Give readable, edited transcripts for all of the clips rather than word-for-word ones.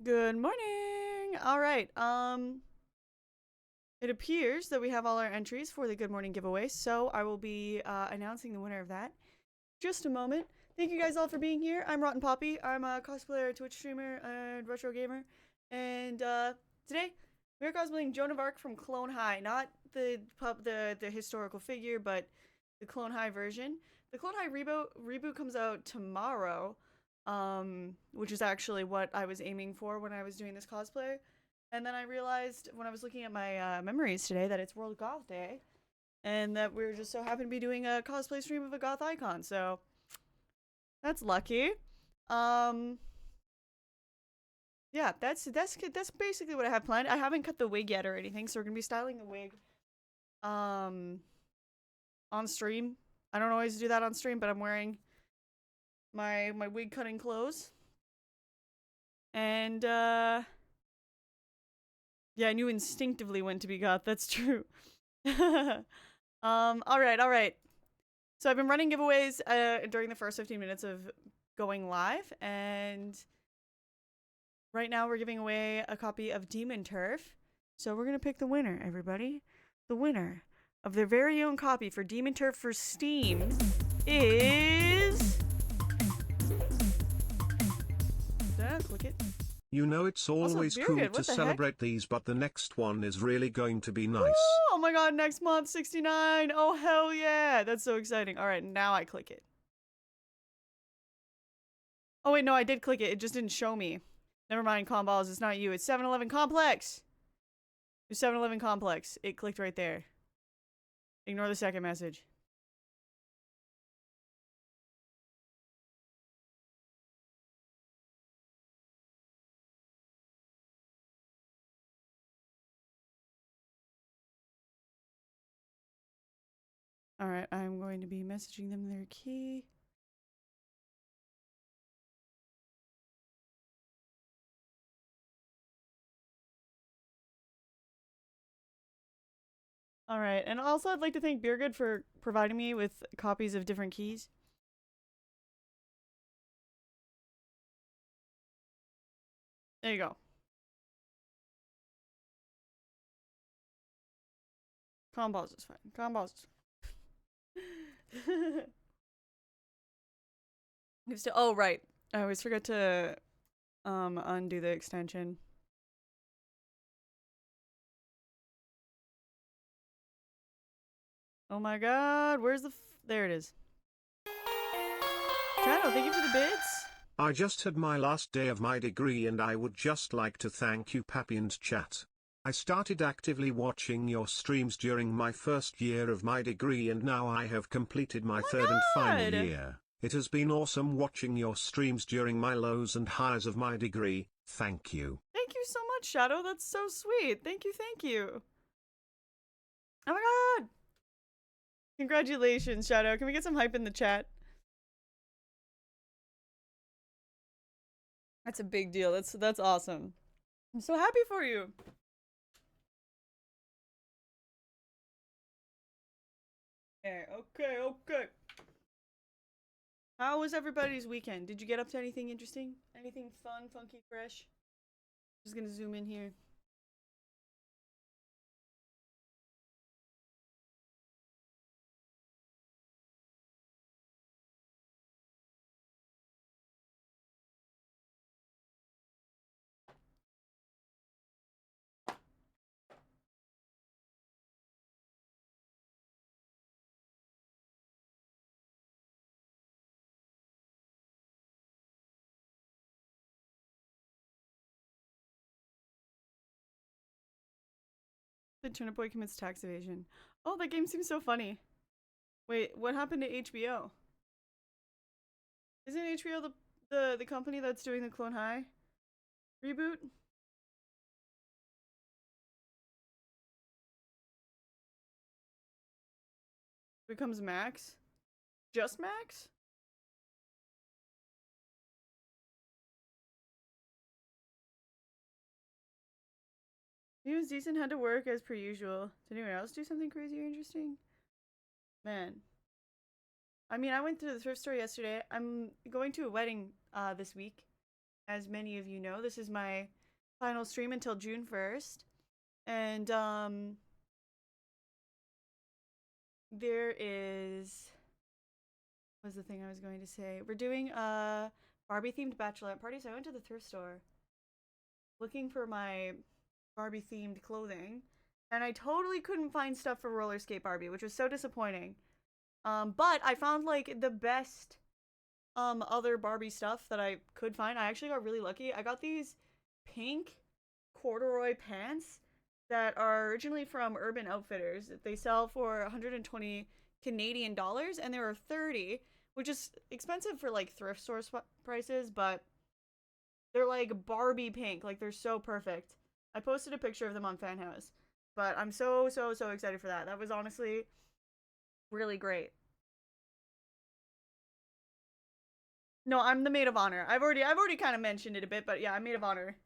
Good morning. All right. It appears that we have all our entries for the Good Morning giveaway, so I will be announcing the winner of that. Just a moment. Thank you guys all for being here. I'm Rotten Poppy. I'm a cosplayer, Twitch streamer, and retro gamer. And today we're cosplaying Joan of Arc from Clone High, not the historical figure, but the Clone High version. The Clone High reboot comes out tomorrow, which is actually what I was aiming for when I was doing this cosplay. And then I realized when I was looking at my memories today that it's World Goth Day, and that we're just so happen to be doing a cosplay stream of a goth icon. So that's lucky. Um, yeah, that's basically what I have planned. I haven't cut the wig yet or anything, so we're gonna be styling the wig um on stream. I don't always do that on stream, but I'm wearing my wig cutting clothes. And yeah, I knew instinctively when to be goth. That's true. All right. So I've been running giveaways during the first 15 minutes of going live, and right now we're giving away a copy of Demon Turf. So we're gonna pick the winner, everybody. The winner of their very own copy for Demon Turf for Steam is. Did I click it? You know it's always Also, cool Birgit, to what the heck? celebrate these, but the next one is really going to be nice. Oh my god, next month, 69. Oh, hell yeah. That's so exciting. All right, now I click it. Oh, wait, no, I did click it. It just didn't show me. Never mind, Comballs. It's not you. It's 7-Eleven Complex. It's 7-Eleven Complex. It clicked right there. Ignore the second message. All right, I'm going to be messaging them their key. All right, and also I'd like to thank Beergood for providing me with copies of different keys. There you go. Comballs is fine. Comballs is fine. Oh, right. I always forget to undo the extension. Oh my god, where's the there it is. Channel, thank you for the bits. I just had my last day of my degree and I would just like to thank you Pappy and chat. I started actively watching your streams during my first year of my degree and now I have completed my third and final year. It has been awesome watching your streams during my lows and highs of my degree. Thank you. Thank you so much, Shadow. That's so sweet. Thank you. Oh my god. Congratulations, Shadow. Can we get some hype in the chat? That's a big deal. That's awesome. I'm so happy for you. Okay. How was everybody's weekend? Did you get up to anything interesting? Anything fun, funky, fresh? Just gonna zoom in here. The Turnip Boy commits tax evasion. Oh, that game seems so funny. Wait, what happened to HBO? Isn't HBO the company that's doing the Clone High reboot? Becomes Max? Just Max? He was decent, had to work as per usual. Did anyone else do something crazy or interesting? Man. I mean, I went to the thrift store yesterday. I'm going to a wedding this week. as many of you know, this is my final stream until June 1st. And there is, what was the thing I was going to say? We're doing a Barbie themed bachelorette party, so I went to the thrift store looking for my Barbie themed clothing, and I totally couldn't find stuff for roller skate Barbie, which was so disappointing. But I found like the best other Barbie stuff that I could find. I actually got really lucky. I got these pink corduroy pants that are originally from Urban Outfitters. They sell for 120 Canadian dollars, and they were 30, which is expensive for like thrift store prices, but they're like Barbie pink. Like, they're so perfect. I posted a picture of them on Fanhouse, but I'm so excited for that. That was honestly really great. No, I'm the maid of honor. I've already kind of mentioned it a bit, but yeah, I'm maid of honor.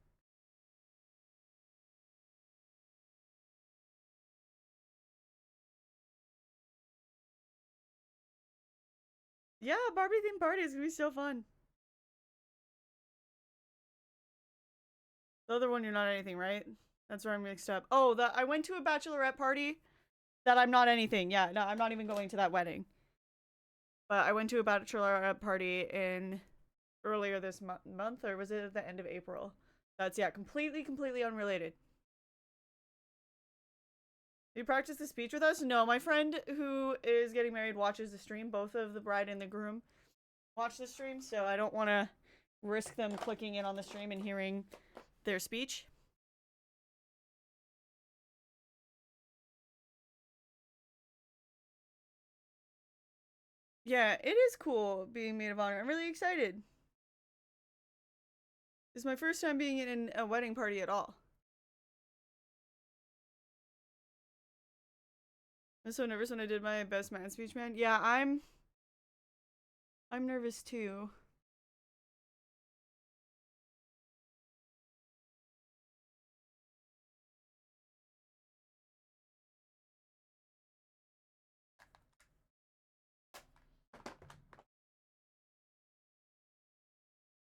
Yeah, Barbie themed party is gonna be so fun. The other one, you're not anything, right? That's where I'm mixed up. Oh, I went to a bachelorette party that I'm not anything. Yeah, no, I'm not even going to that wedding. But I went to a bachelorette party in earlier this month, or was it at the end of April? That's, yeah, completely unrelated. You practice the speech with us? No, my friend who is getting married watches the stream. Both of the bride and the groom watch the stream, so I don't want to risk them clicking in on the stream and hearing their speech. Yeah, it is cool being maid of honor. I'm really excited. It's my first time being in a wedding party at all. I'm so nervous when I did my best man speech, man. Yeah, I'm nervous too.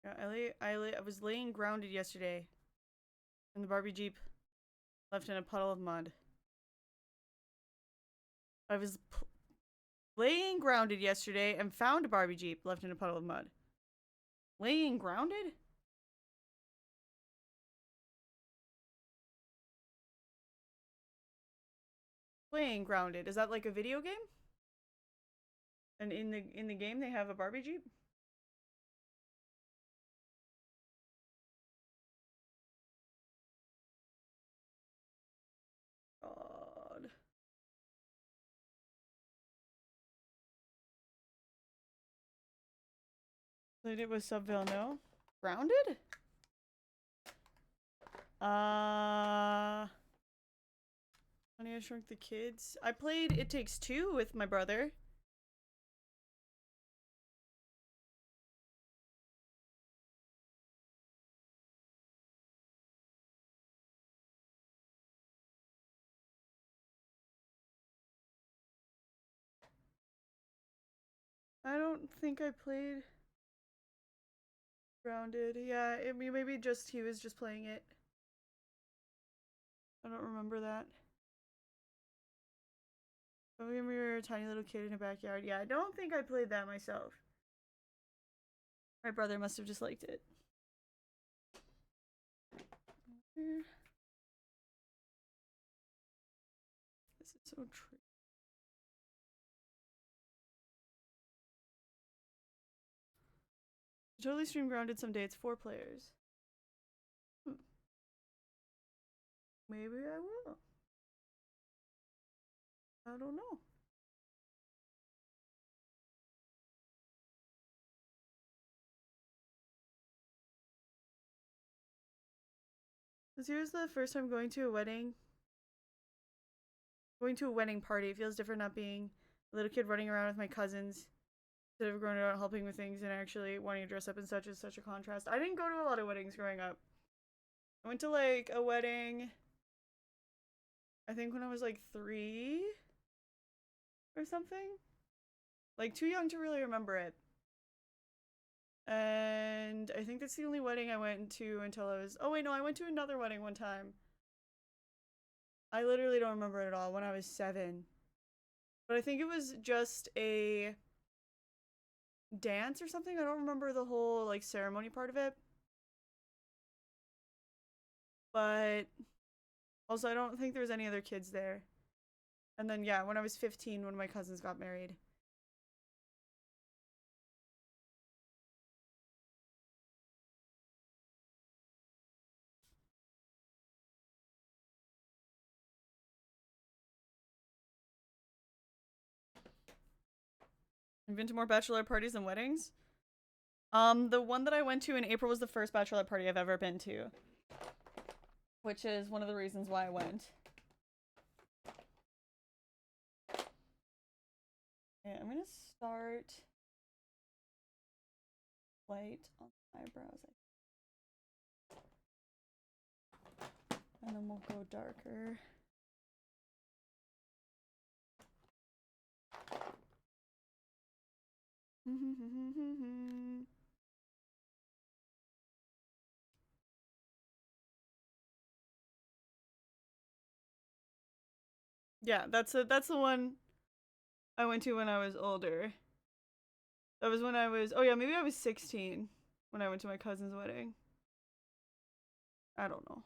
Yeah, I was laying grounded yesterday in the Barbie Jeep, left in a puddle of mud. I was laying grounded yesterday and found a Barbie Jeep left in a puddle of mud. Laying grounded? Laying grounded. Is that like a video game? And in the game they have a Barbie Jeep? God. Played it with Subville, no? Grounded? Honey, I Shrunk the Kids. I played It Takes Two with my brother. I don't think I played Grounded. Yeah, maybe just he was just playing it. I don't remember that. But when we were a tiny little kid in a backyard. Yeah, I don't think I played that myself. My brother must have just liked it. This is so true. Totally stream Grounded someday. It's 4 players. Maybe I will. I don't know. This year's the first time going to a wedding. Going to a wedding party. It feels different not being a little kid running around with my cousins instead of growing up helping with things and actually wanting to dress up and such is such a contrast. I didn't go to a lot of weddings growing up. I went to like a wedding, I think when I was like 3 or something. Like too young to really remember it. And I think that's the only wedding I went to until I was. Oh, wait, no, I went to another wedding one time. I literally don't remember it at all when I was 7. But I think it was just a dance or something. I don't remember the whole like ceremony part of it. But also, I don't think there was any other kids there. And then, yeah, when I was 15, one of my cousins got married. I've been to more bachelor parties than weddings. The one that I went to in April was the first bachelor party I've ever been to, which is one of the reasons why I went. Okay, I'm gonna start light on my eyebrows, and then we'll go darker. Yeah, that's the one I went to when I was older. That was when I was, oh yeah, maybe I was 16 when I went to my cousin's wedding. I don't know.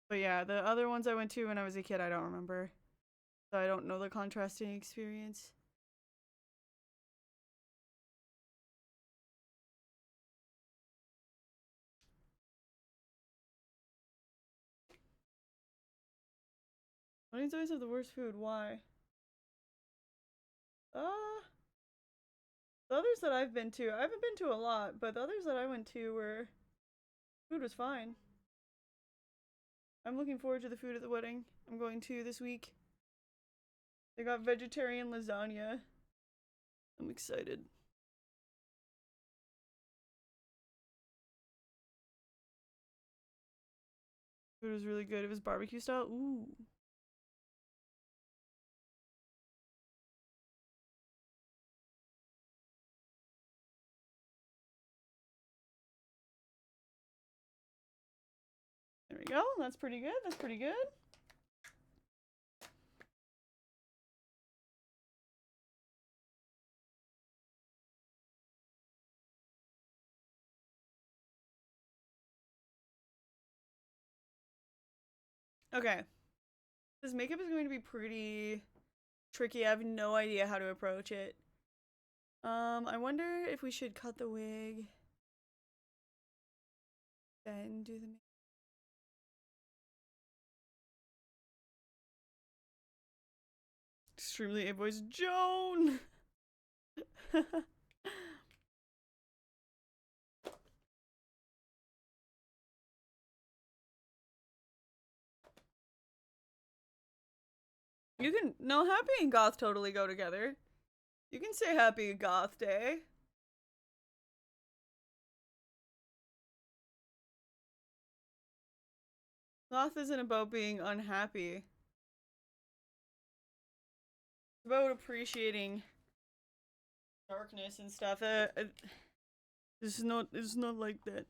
But yeah, the other ones I went to when I was a kid, I don't remember. So I don't know the contrasting experience. Weddings always have the worst food. Why? Uh, the others that I've been to, I haven't been to a lot, but the others that I went to were, food was fine. I'm looking forward to the food at the wedding I'm going to this week. They got vegetarian lasagna. I'm excited. Food was really good. It was barbecue style. Ooh. There we go. That's pretty good. That's pretty good. Okay. This makeup is going to be pretty tricky. I have no idea how to approach it. I wonder if we should cut the wig, then do the makeup. Extremely A voice Joan. You can no happy and goth totally go together. You can say happy goth day. Goth isn't about being unhappy. It's about appreciating darkness and stuff. It's not like that.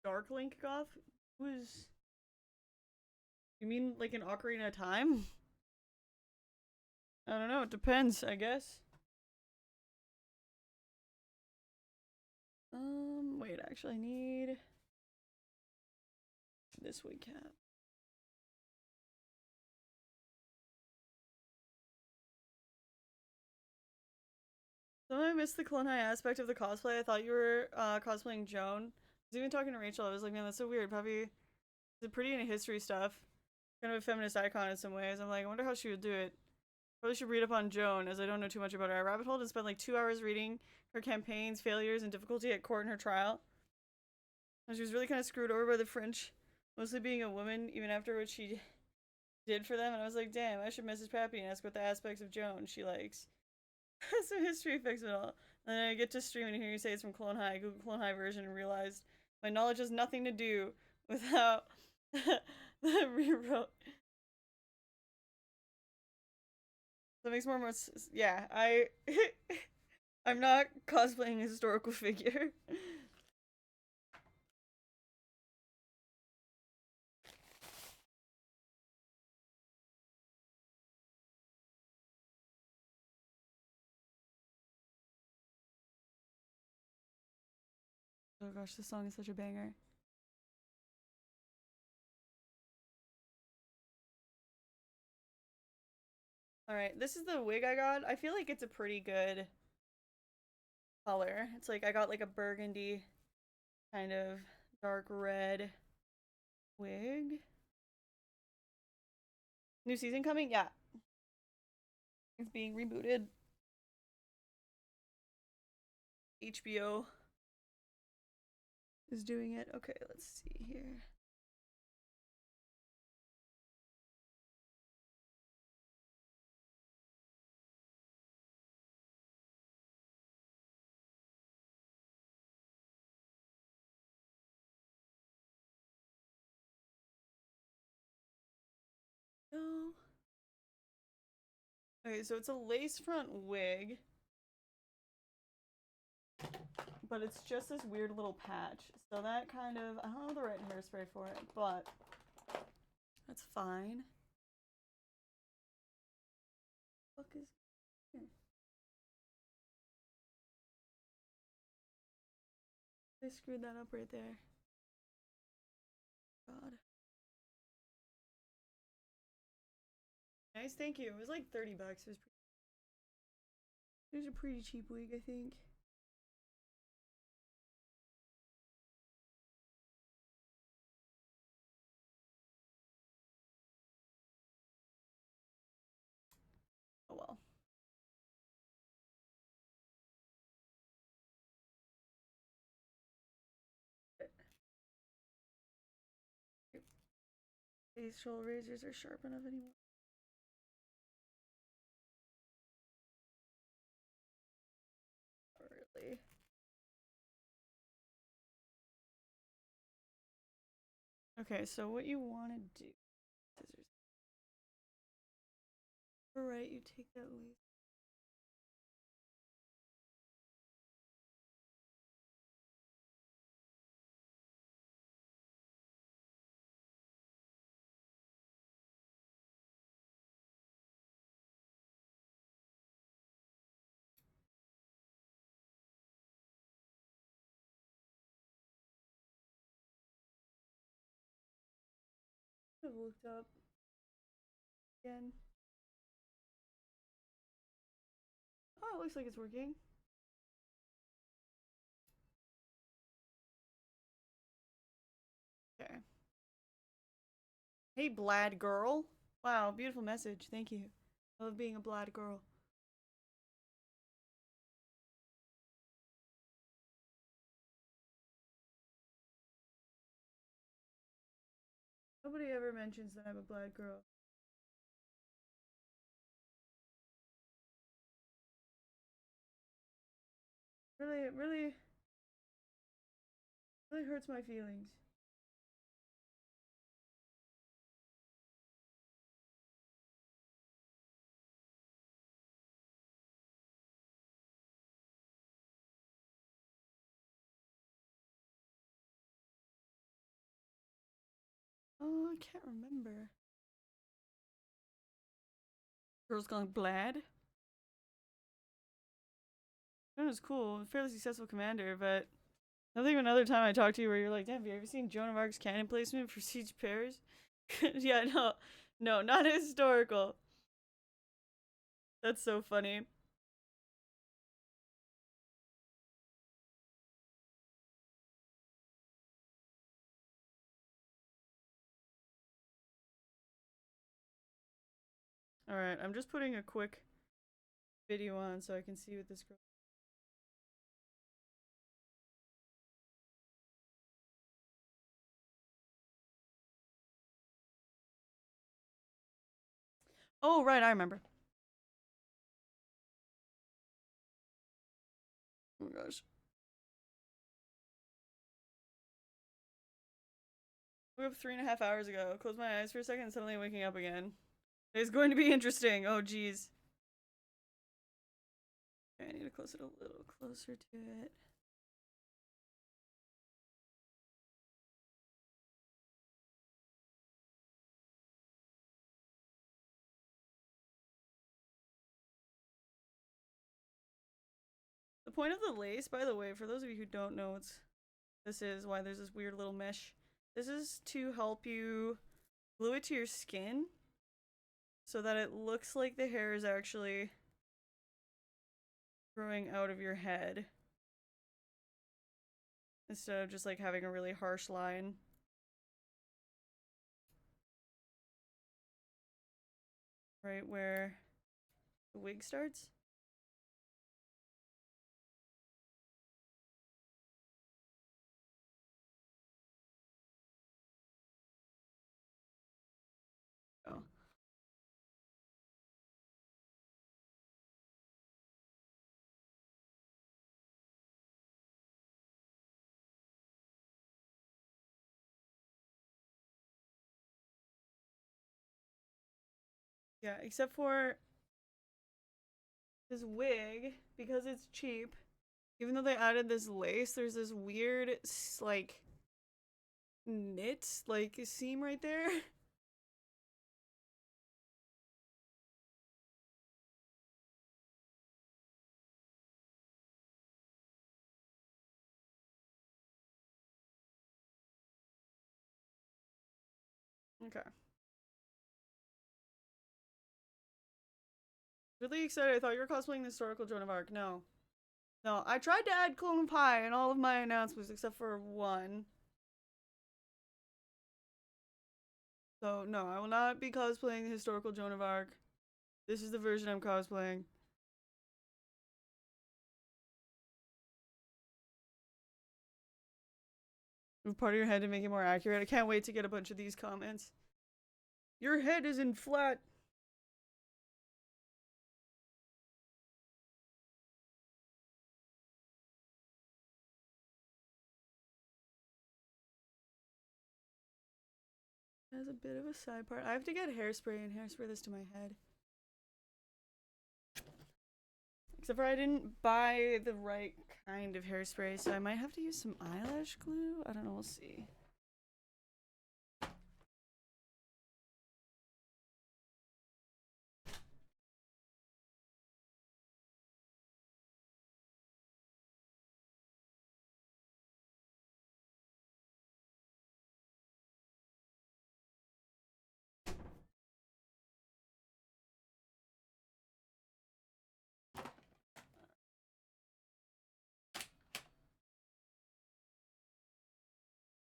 Dark Link goth was. You mean like an Ocarina of Time? I don't know. It depends, I guess. Wait. Actually, I need this wig cap. Somehow I missed the Clone High aspect of the cosplay. I thought you were cosplaying Joan. I was even talking to Rachel. I was like, man, that's so weird. Probably is pretty into history stuff. Kind of a feminist icon in some ways. I'm like, I wonder how she would do it. Probably should read up on Joan, as I don't know too much about her. I rabbit holed and spent like 2 hours reading her campaigns, failures, and difficulty at court and her trial. And she was really kind of screwed over by the French, mostly being a woman, even after what she did for them, and I was like, damn, I should message Pappy and ask what the aspects of Joan she likes. Some history fix it all. And then I get to stream and hear you say it's from Clone High, Google Clone High version, and realized my knowledge has nothing to do with how the rewrote. That makes more sense. Yeah, I'm not cosplaying a historical figure. Oh gosh, this song is such a banger. Alright, this is the wig I got. I feel like it's a pretty good color. It's like I got like a burgundy kind of dark red wig. New season coming? Yeah. It's being rebooted. HBO is doing it. Okay, let's see here. No. Okay, so it's a lace front wig, but it's just this weird little patch. So that kind of, I don't know the right hairspray for it, but that's fine. What the fuck is here? I screwed that up right there. God. Nice, thank you. It was like 30 bucks. It was a pretty cheap wig, I think. Oh well. Facial razors are sharp enough anymore. Not really. Okay, so what you want to do, scissors. Alright, you take that lace. I've looked up again. Oh, it looks like it's working. Okay. Hey, Blad girl. Wow, beautiful message. Thank you. I love being a Blad girl. Nobody ever mentions that I'm a Blad girl. Really hurts my feelings. Oh, I can't remember. Girls Gone Blad? That was cool. Fairly successful commander, but I think another time I talked to you where you're like, damn, have you ever seen Joan of Arc's cannon placement for Siege Pairs? Yeah, no. No, not historical. That's so funny. Alright, I'm just putting a quick video on so I can see what this girl. Oh, right, I remember. Oh my gosh. I woke up 3.5 hours ago. Closed my eyes for a second and suddenly waking up again. It's going to be interesting. Oh, geez. Okay, I need to close it a little closer to it. The point of the lace, by the way, for those of you who don't know what this is, why there's this weird little mesh, this is to help you glue it to your skin so that it looks like the hair is actually growing out of your head instead of just like having a really harsh line. Right where the wig starts. Oh. Yeah, except for this wig, because it's cheap, even though they added this lace, there's this weird, like, knit, like, seam right there. Okay. Really excited. I thought you were cosplaying the historical Joan of Arc. No. No, I tried to add clone pie in all of my announcements except for one. So, no, I will not be cosplaying the historical Joan of Arc. This is the version I'm cosplaying. Move part of your head to make it more accurate. I can't wait to get a bunch of these comments. Your head isn't flat. It has a bit of a side part. I have to get hairspray and hairspray this to my head. Except for I didn't buy the right kind of hairspray, so I might have to use some eyelash glue. I don't know, we'll see.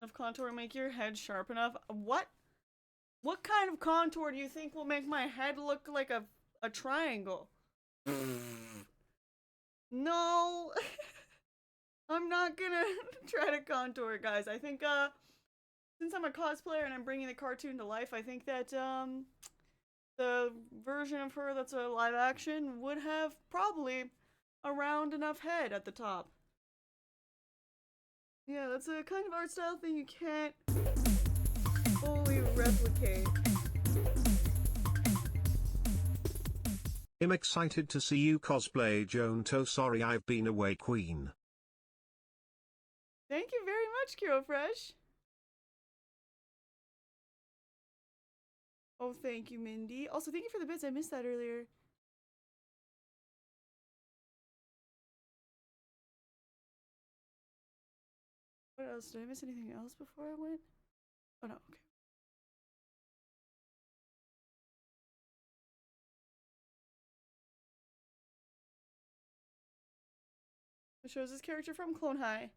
Enough contour make your head sharp enough? What? What kind of contour do you think will make my head look like a triangle? No! I'm not gonna try to contour it, guys. I think, since I'm a cosplayer and I'm bringing the cartoon to life, I think that, the version of her that's a live action would have probably a round enough head at the top. Yeah, that's a kind of art style thing you can't fully replicate. I'm excited to see you cosplay Joan. Sorry I've been away, queen. Thank you very much, Kiro Fresh. Oh, thank you, Mindy. Also, thank you for the bits. I missed that earlier. What else? Did I miss anything else before I went? Oh, no. Okay. It shows this character from Clone High.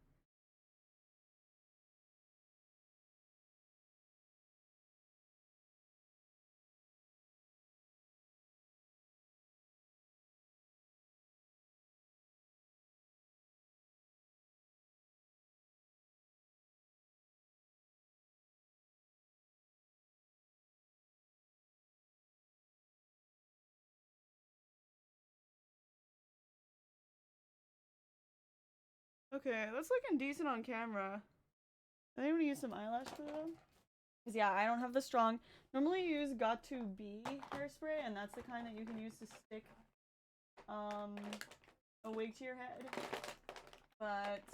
Okay, that's looking decent on camera. I think I'm gonna use some eyelash glue though. Cause yeah, I don't have the strong. Normally you use got to be hairspray, and that's the kind that you can use to stick a wig to your head. But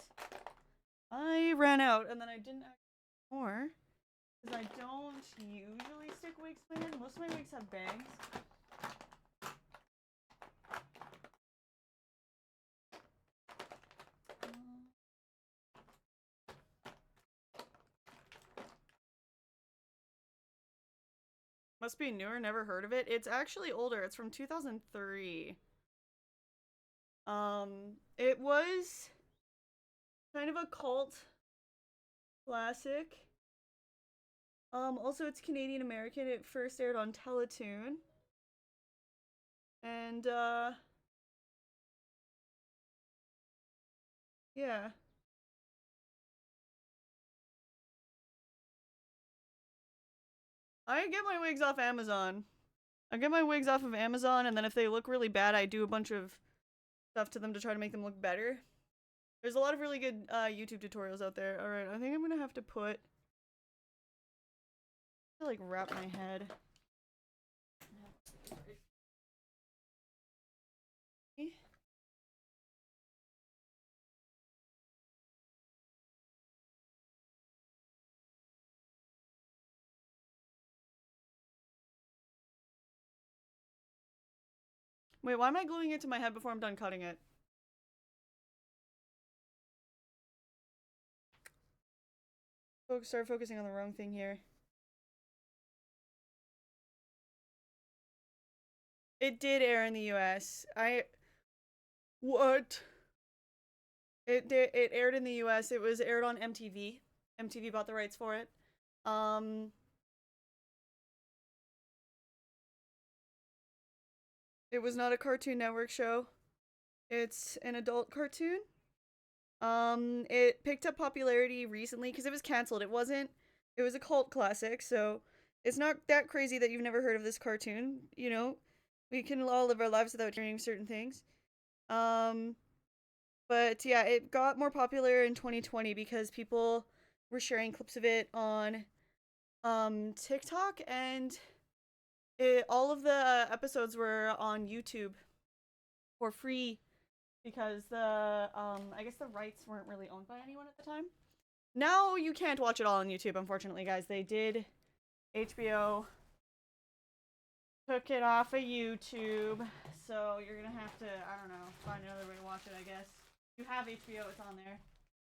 I ran out, and then I didn't add more because I don't usually stick wigs to my head. Most of my wigs have bangs. Must be newer, never heard of it. It's actually older. It's from 2003. It was kind of a cult classic. Also it's Canadian American. It first aired on Teletoon. And yeah. I get my wigs off Amazon. I get my wigs off of Amazon, and then if they look really bad, I do a bunch of stuff to them to try to make them look better. There's a lot of really good YouTube tutorials out there. Alright, I think I'm gonna have to put... like, wrap my head. Wait, why am I gluing it to my head before I'm done cutting it? Start focusing on the wrong thing here. It did air in the US. What? It aired in the US. It was aired on MTV. MTV bought the rights for it. It was not a Cartoon Network show. It's an adult cartoon. It picked up popularity recently because it was canceled. It was a cult classic, so it's not that crazy that you've never heard of this cartoon, you know? We can all live our lives without hearing certain things. But yeah, it got more popular in 2020 because people were sharing clips of it on TikTok, and all of the episodes were on YouTube for free because I guess the rights weren't really owned by anyone at the time. Now you can't watch it all on YouTube, unfortunately, guys. They did HBO took it off of YouTube, so you're gonna have to, I don't know, find another way to watch it, I guess. You have HBO, it's on there.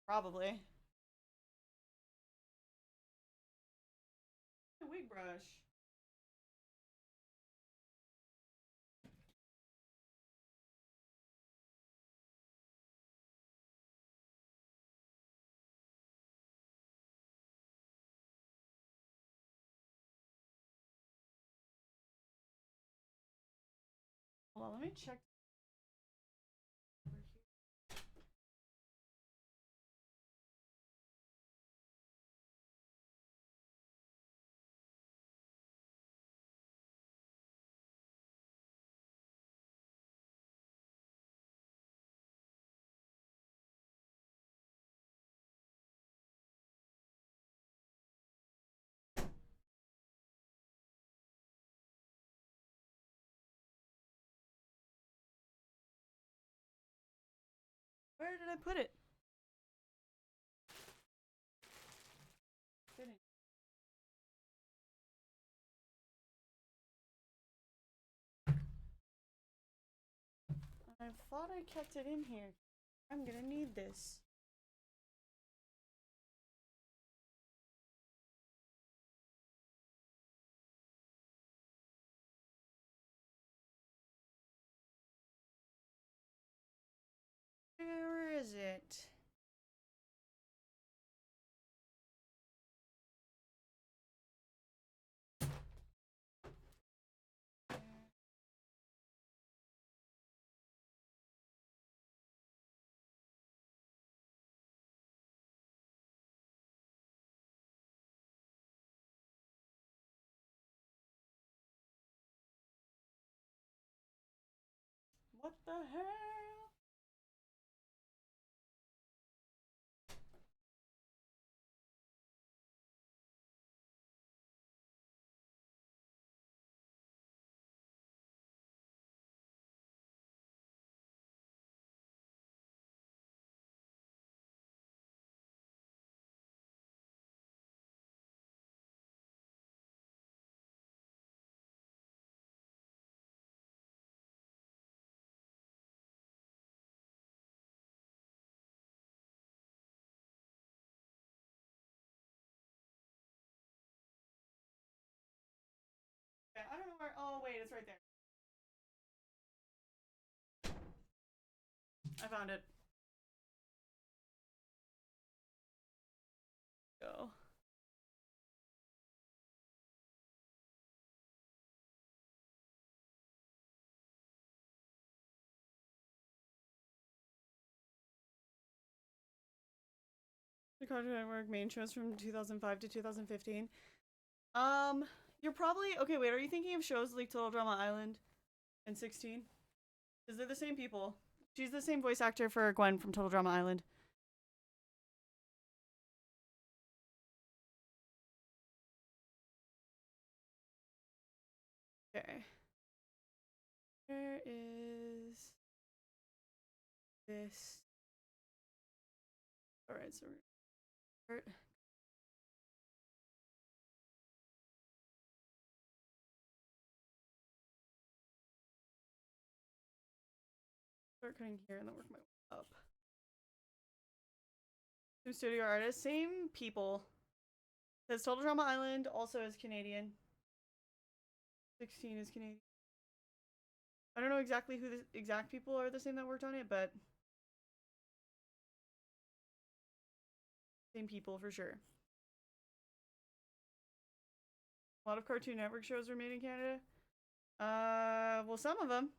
Probably. A wig brush. Hold on, let me check. Where did I put it? Didn't. I thought I kept it in here. I'm gonna need this. Where is it? What the hell? somewhere. Oh, wait, it's right there. I found it. Go. The Cartoon Network main shows from 2005 to 2015. You're probably okay. Wait, are you thinking of shows like Total Drama Island and 16? Because they're the same people. She's the same voice actor for Gwen from Total Drama Island. Okay. Where is this? Alright, so we're start cutting here and then work my way up. Same studio artist, same people. Says Total Drama Island also is Canadian. 16 is Canadian. I don't know exactly who the exact people are the same that worked on it, but same people for sure. A lot of Cartoon Network shows were made in Canada. Well, some of them,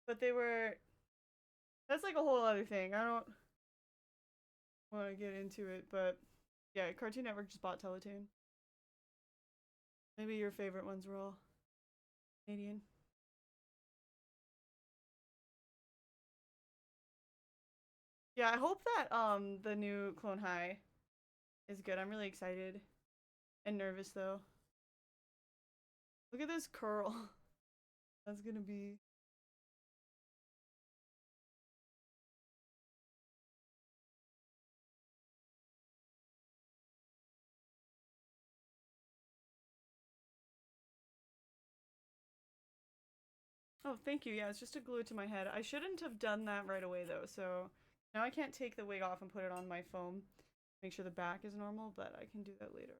but they were. That's like a whole other thing. I don't want to get into it, but yeah, Cartoon Network just bought Teletoon. Maybe your favorite ones were all Canadian. Yeah, I hope that the new Clone High is good. I'm really excited and nervous though. Look at this curl. That's gonna be. Oh, thank you. Yeah, it's just a glue to my head. I shouldn't have done that right away though, so now I can't take the wig off and put it on my foam. Make sure the back is normal, but I can do that later.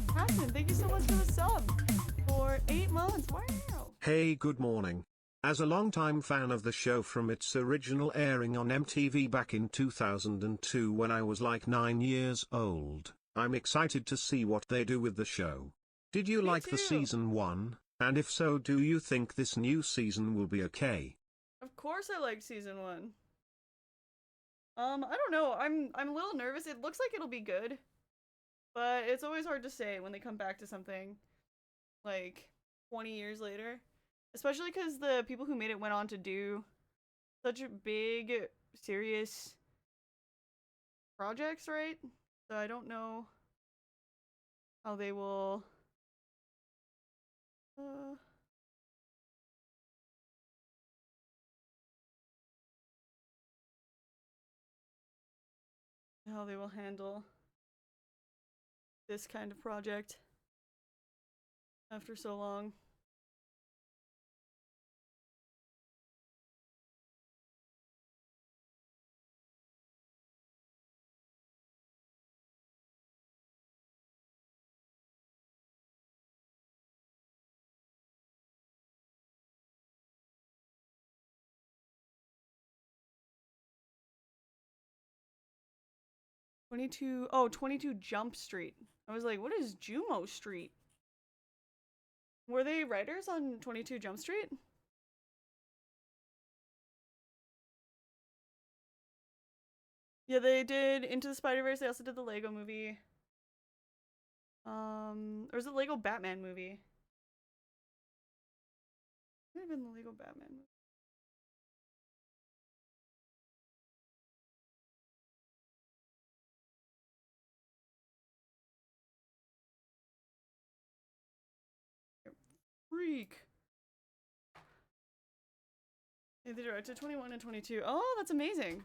Captain, thank you so much for the sub for 8 months. Wow. Hey, good morning. As a longtime fan of the show from its original airing on MTV back in 2002 when I was like 9 years old, I'm excited to see what they do with the show. Did you like the season 1? And if so, do you think this new season will be okay? Of course I liked season 1. I don't know. I'm a little nervous. It looks like it'll be good. But it's always hard to say when they come back to something like 20 years later. Especially because the people who made it went on to do such big, serious projects, right? So I don't know how they will. How they will handle this kind of project after so long. Oh, 22 Jump Street. I was like, what is Jumo Street? Were they writers on 22 Jump Street? Yeah, they did Into the Spider-Verse. They also did the Lego movie. Or was it Lego Batman movie? Might have been the Lego Batman movie. Freak. Yeah, they directed 21 and 22. Oh, that's amazing.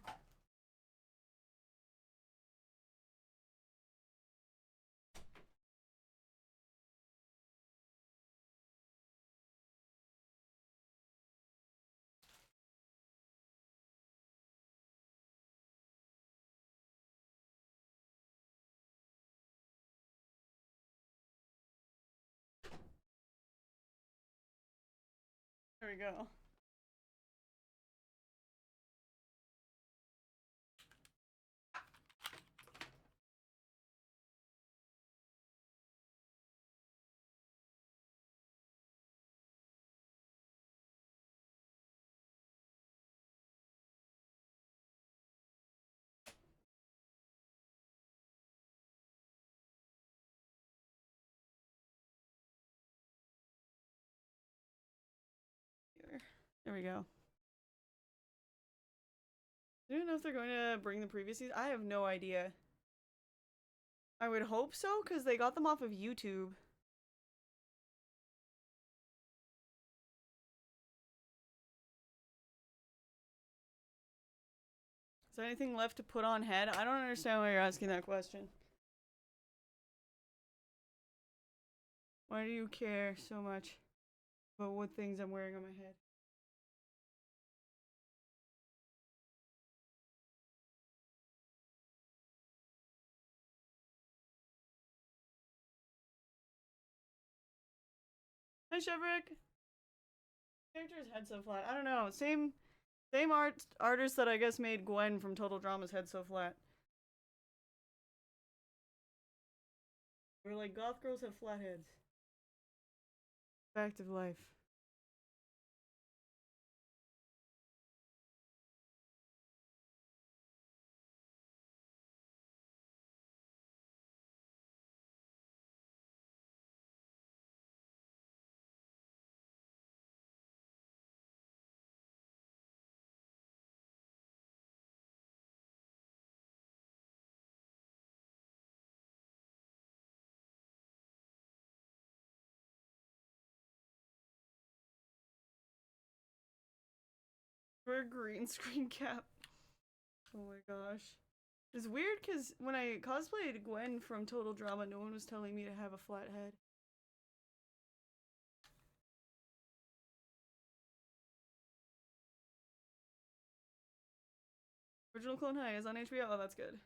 There we go. There we go. I don't know if they're going to bring the previous season. I have no idea. I would hope so, because they got them off of YouTube. Is there anything left to put on head? I don't understand why you're asking that question. Why do you care so much about what things I'm wearing on my head? Hi, Shevrick. Character's head so flat. I don't know. Same artist that I guess made Gwen from Total Drama's head so flat. We're like, goth girls have flat heads. Fact of life. For a green screen cap. Oh my gosh. It's weird because when I cosplayed Gwen from Total Drama, no one was telling me to have a flat head. Original Clone High is on HBO. Oh, that's good.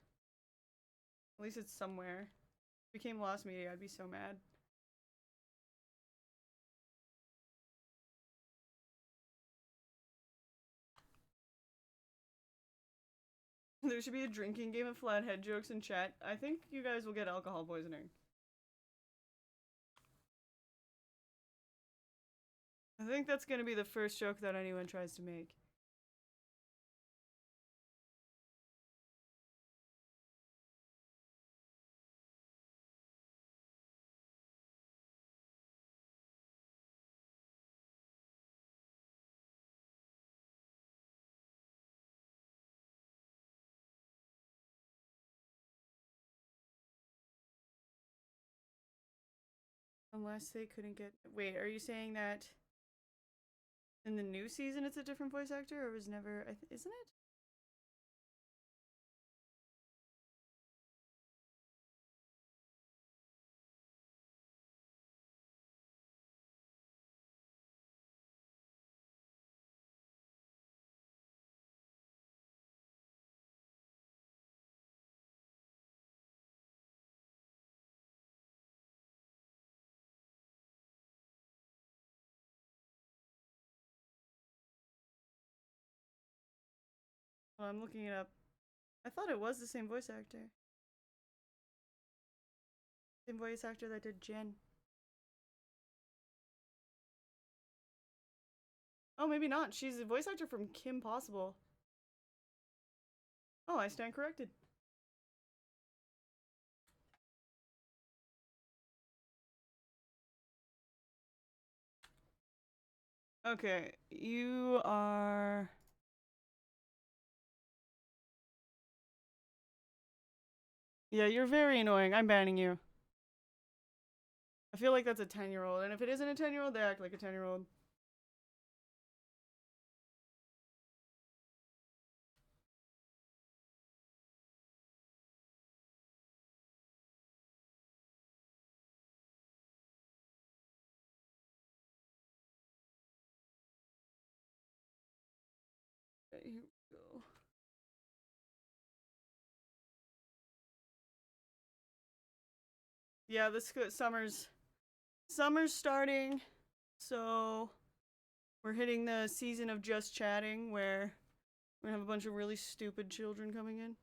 At least it's somewhere. If it became Lost Media, I'd be so mad. There should be a drinking game of flathead jokes in chat. I think you guys will get alcohol poisoning. I think that's gonna be the first joke that anyone tries to make. Unless they couldn't get. Wait, are you saying that in the new season it's a different voice actor, or was never? Isn't it? Well, I'm looking it up. I thought it was the same voice actor. Same voice actor that did Jen. Oh, maybe not. She's a voice actor from Kim Possible. Oh, I stand corrected. Okay, you are. Yeah, you're very annoying. I'm banning you. I feel like that's a 10-year-old, and if it isn't a 10-year-old, they act like a 10-year-old. Okay, here we go. Yeah, this summer's starting, so We're hitting the season of just chatting where we're gonna have a bunch of really stupid children coming in.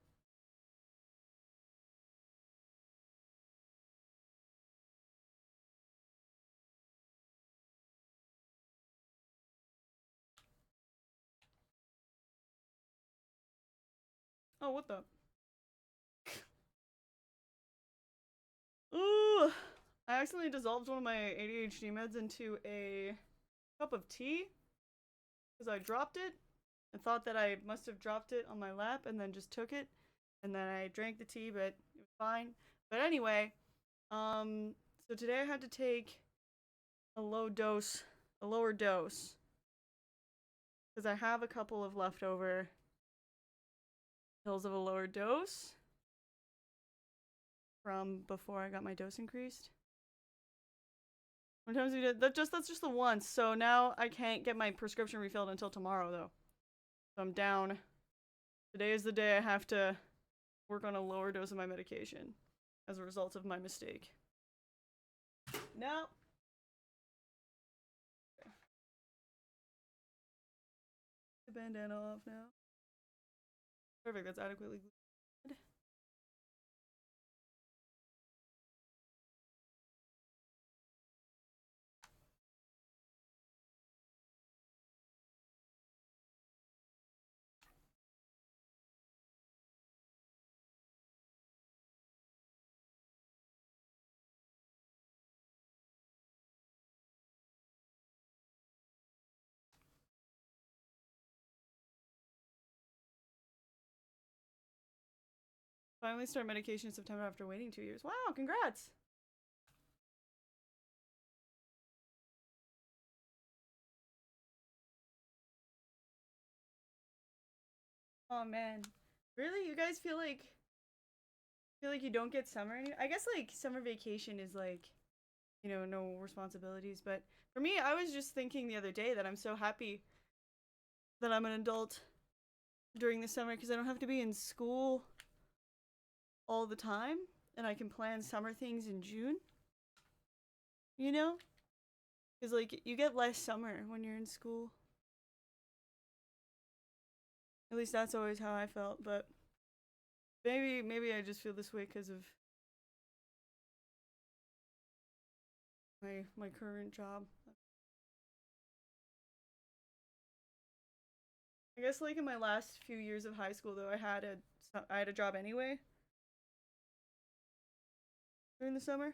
Oh, what the? Ooh! I accidentally dissolved one of my ADHD meds into a cup of tea because I dropped it. I thought that I must have dropped it on my lap and then just took it. And then I drank the tea, but it was fine. But anyway, so today I had to take a lower dose, because I have a couple of leftover pills of a lower dose from before I got my dose increased. Sometimes we did that's just the once. So now I can't get my prescription refilled until tomorrow though. So I'm down. Today is the day I have to work on a lower dose of my medication as a result of my mistake. No. Okay. The bandana off now. Perfect, that's adequately good. Finally start medication in September after waiting 2 years. Wow, congrats! Oh man. Really? You guys feel like you don't get summer anymore? I guess like summer vacation is like, you know, no responsibilities, but for me, I was just thinking the other day that I'm so happy that I'm an adult during the summer because I don't have to be in school all the time and I can plan summer things in June. You know? Because like you get less summer when you're in school. At least that's always how I felt, but maybe I just feel this way because of my current job. I guess like in my last few years of high school though, I had a job anyway during the summer.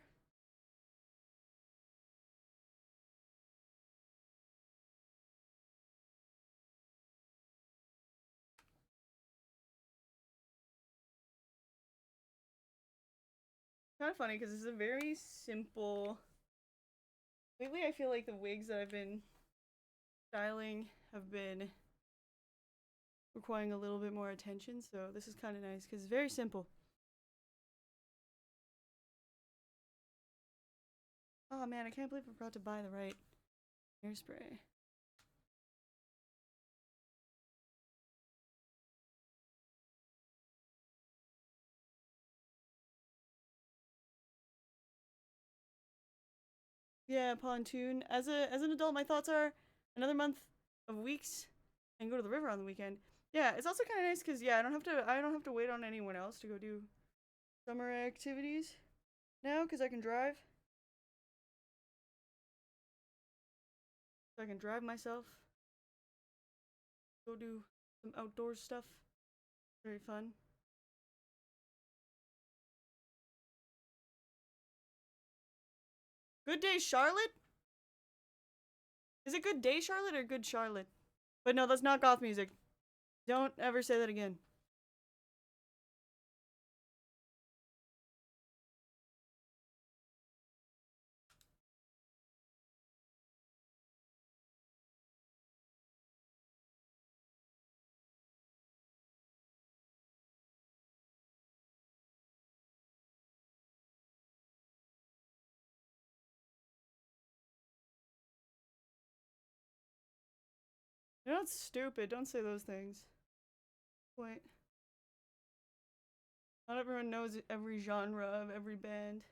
Kind of funny because it's a very simple. Lately, I feel like the wigs that I've been styling have been requiring a little bit more attention, so this is kind of nice because it's very simple. Oh man, I can't believe I forgot to buy the right hairspray. Yeah, pontoon. As an adult, my thoughts are another month of weeks and go to the river on the weekend. Yeah, it's also kind of nice because yeah, I don't have to wait on anyone else to go do summer activities now because I can drive. So I can drive myself. Go do some outdoor stuff. Very fun. Good day, Charlotte? Is it good day, Charlotte, or good Charlotte? But no, that's not goth music. Don't ever say that again. You're not stupid. Don't say those things. Wait. Not everyone knows every genre of every band.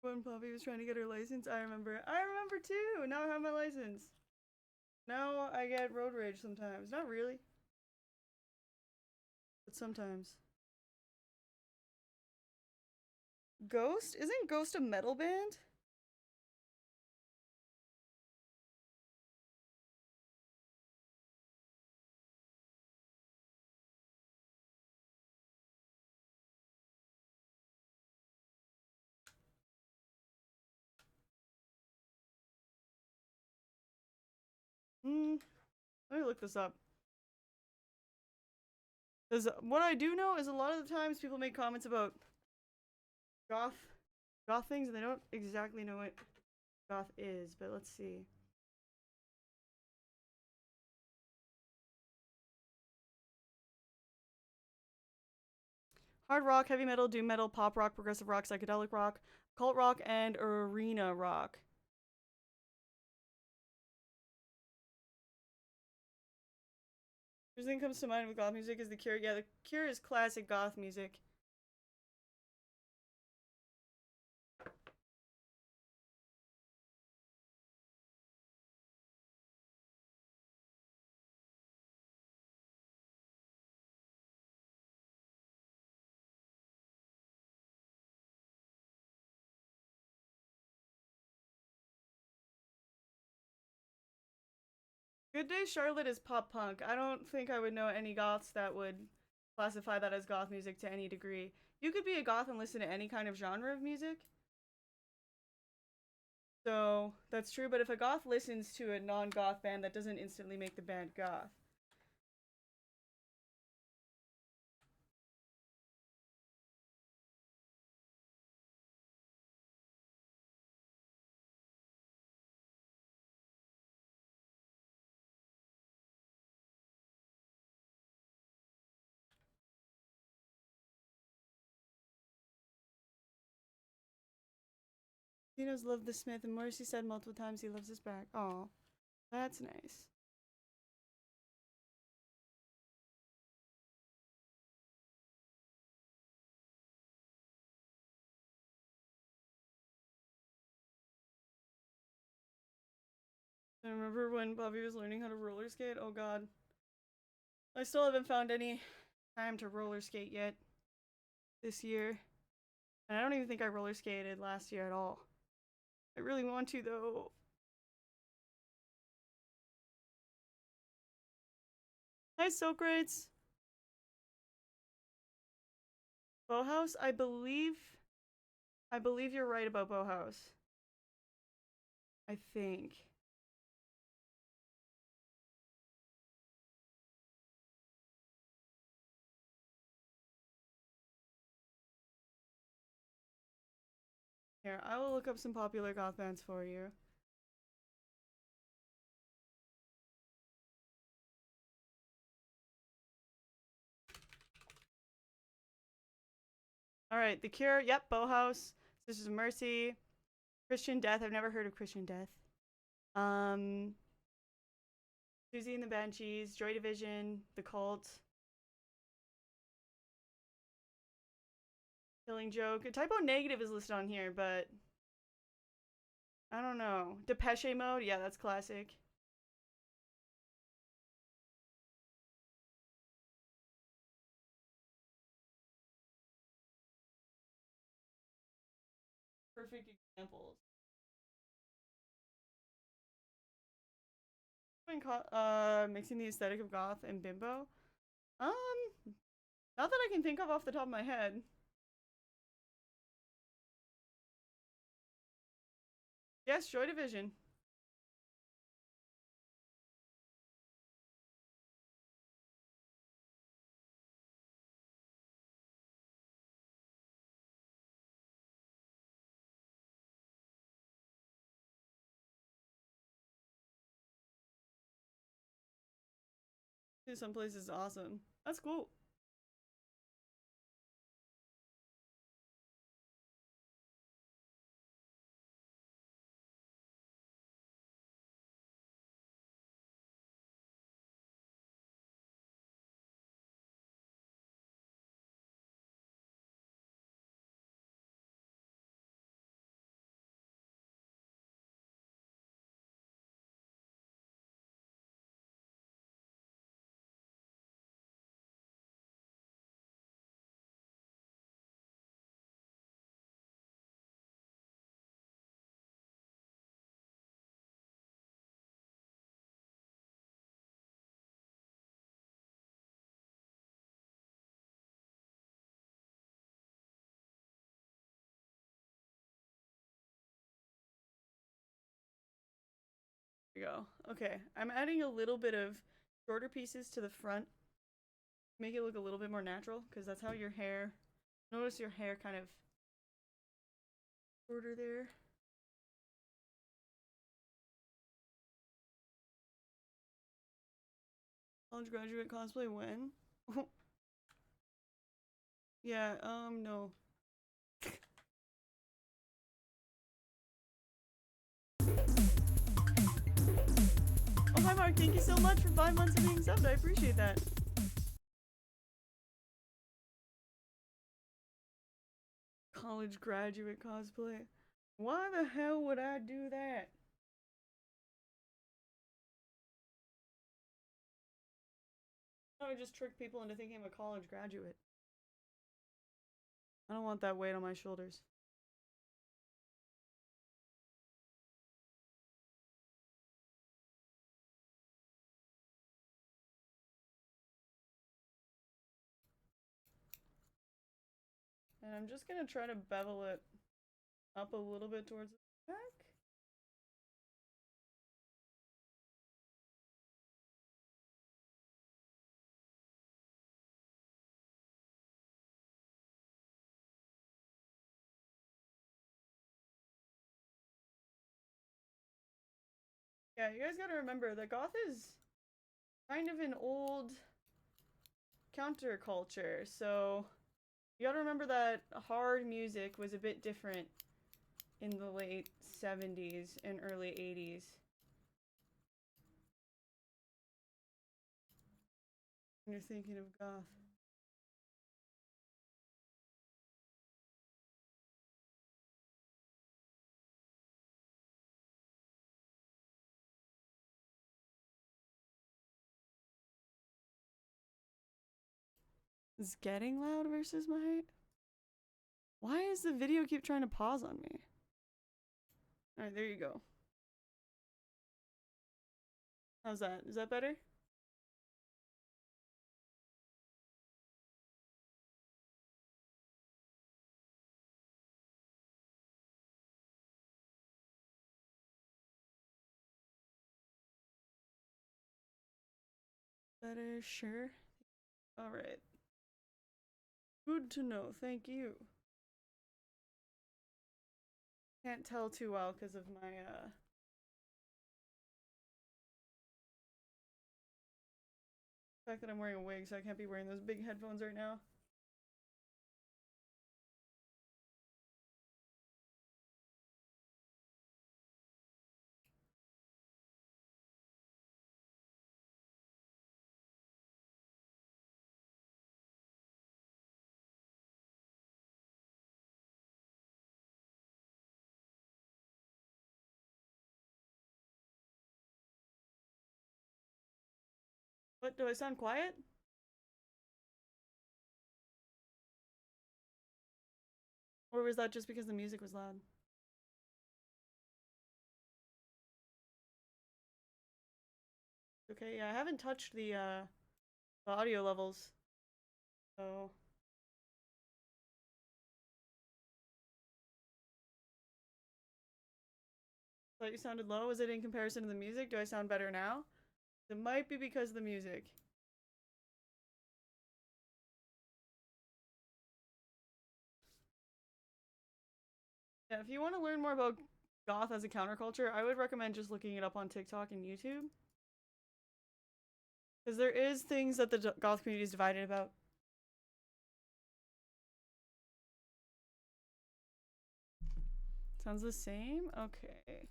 When Poppy was trying to get her license, I remember. I remember too. Now I have my license. Now I get road rage sometimes. Not really, but sometimes. Ghost? Isn't Ghost a metal band? Hmm. Let me look this up. Because what I do know is a lot of the times people make comments about goth, goth things, and they don't exactly know what goth is. But let's see. Hard rock, heavy metal, doom metal, pop rock, progressive rock, psychedelic rock, cult rock, and arena rock. First thing comes to mind with goth music is The Cure. Yeah, The Cure is classic goth music. Good Day Charlotte is pop punk. I don't think I would know any goths that would classify that as goth music to any degree. You could be a goth and listen to any kind of genre of music. So that's true, but if a goth listens to a non goth band, that doesn't instantly make the band goth. Tino's loved the Smith, and Morrissey said multiple times he loves his back. Oh, that's nice. I remember when Bobby was learning how to roller skate. Oh god. I still haven't found any time to roller skate yet this year. And I don't even think I roller skated last year at all. I really want to though. Hi Silk Rates. Bauhaus? I believe you're right about Bauhaus. I think. Here, I will look up some popular goth bands for you. Alright, The Cure, yep, Bauhaus, Sisters of Mercy, Christian Death, I've never heard of Christian Death. Susie and the Banshees, Joy Division, The Cult, Killing Joke. Typo Negative is listed on here, but I don't know. Depeche Mode, yeah, that's classic. Perfect examples. Mixing the aesthetic of goth and bimbo. Um, Not that I can think of off the top of my head. Yes, Joy Division. Some places awesome. That's cool. There you go. Okay, I'm adding a little bit of shorter pieces to the front. Make it look a little bit more natural, because that's how your hair... Notice your hair kind of shorter there. College graduate cosplay when? Yeah, no. Oh, hi Mark, thank you so much for 5 months of being subbed. I appreciate that. College graduate cosplay. Why the hell would I do that? I would just trick people into thinking I'm a college graduate. I don't want that weight on my shoulders. And I'm just gonna try to bevel it up a little bit towards the back. Yeah, you guys gotta remember that goth is kind of an old counterculture, so you gotta remember that hard music was a bit different in the late 70s and early 80s. When you're thinking of goth. Is getting loud versus my height? Why does the video keep trying to pause on me? Alright, there you go. How's that? Is that better? Better, sure. Alright. Good to know, thank you. Can't tell too well because of my, the fact that I'm wearing a wig, so I can't be wearing those big headphones right now. What, do I sound quiet? Or was that just because the music was loud? Okay, yeah, I haven't touched the audio levels. So... Thought you sounded low. Was it in comparison to the music? Do I sound better now? It might be because of the music. Yeah, if you want to learn more about goth as a counterculture, I would recommend just looking it up on TikTok and YouTube. Because there is things that the goth community is divided about. Sounds the same? Okay.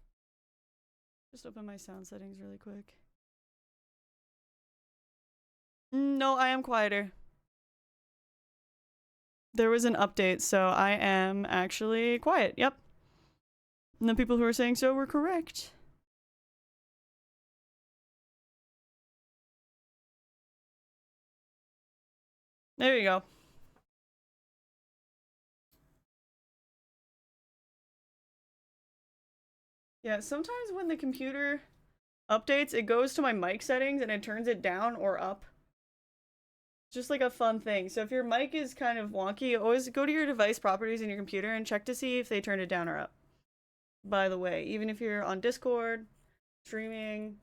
Just open my sound settings really quick. No, I am quieter. There was an update, so I am actually quiet. Yep. And the people who are saying so were correct. There you go. Yeah, sometimes when the computer updates, it goes to my mic settings and it turns it down or up. Just like a fun thing. So if your mic is kind of wonky, always go to your device properties in your computer and check to see if they turned it down or up. By the way, even if you're on Discord, streaming,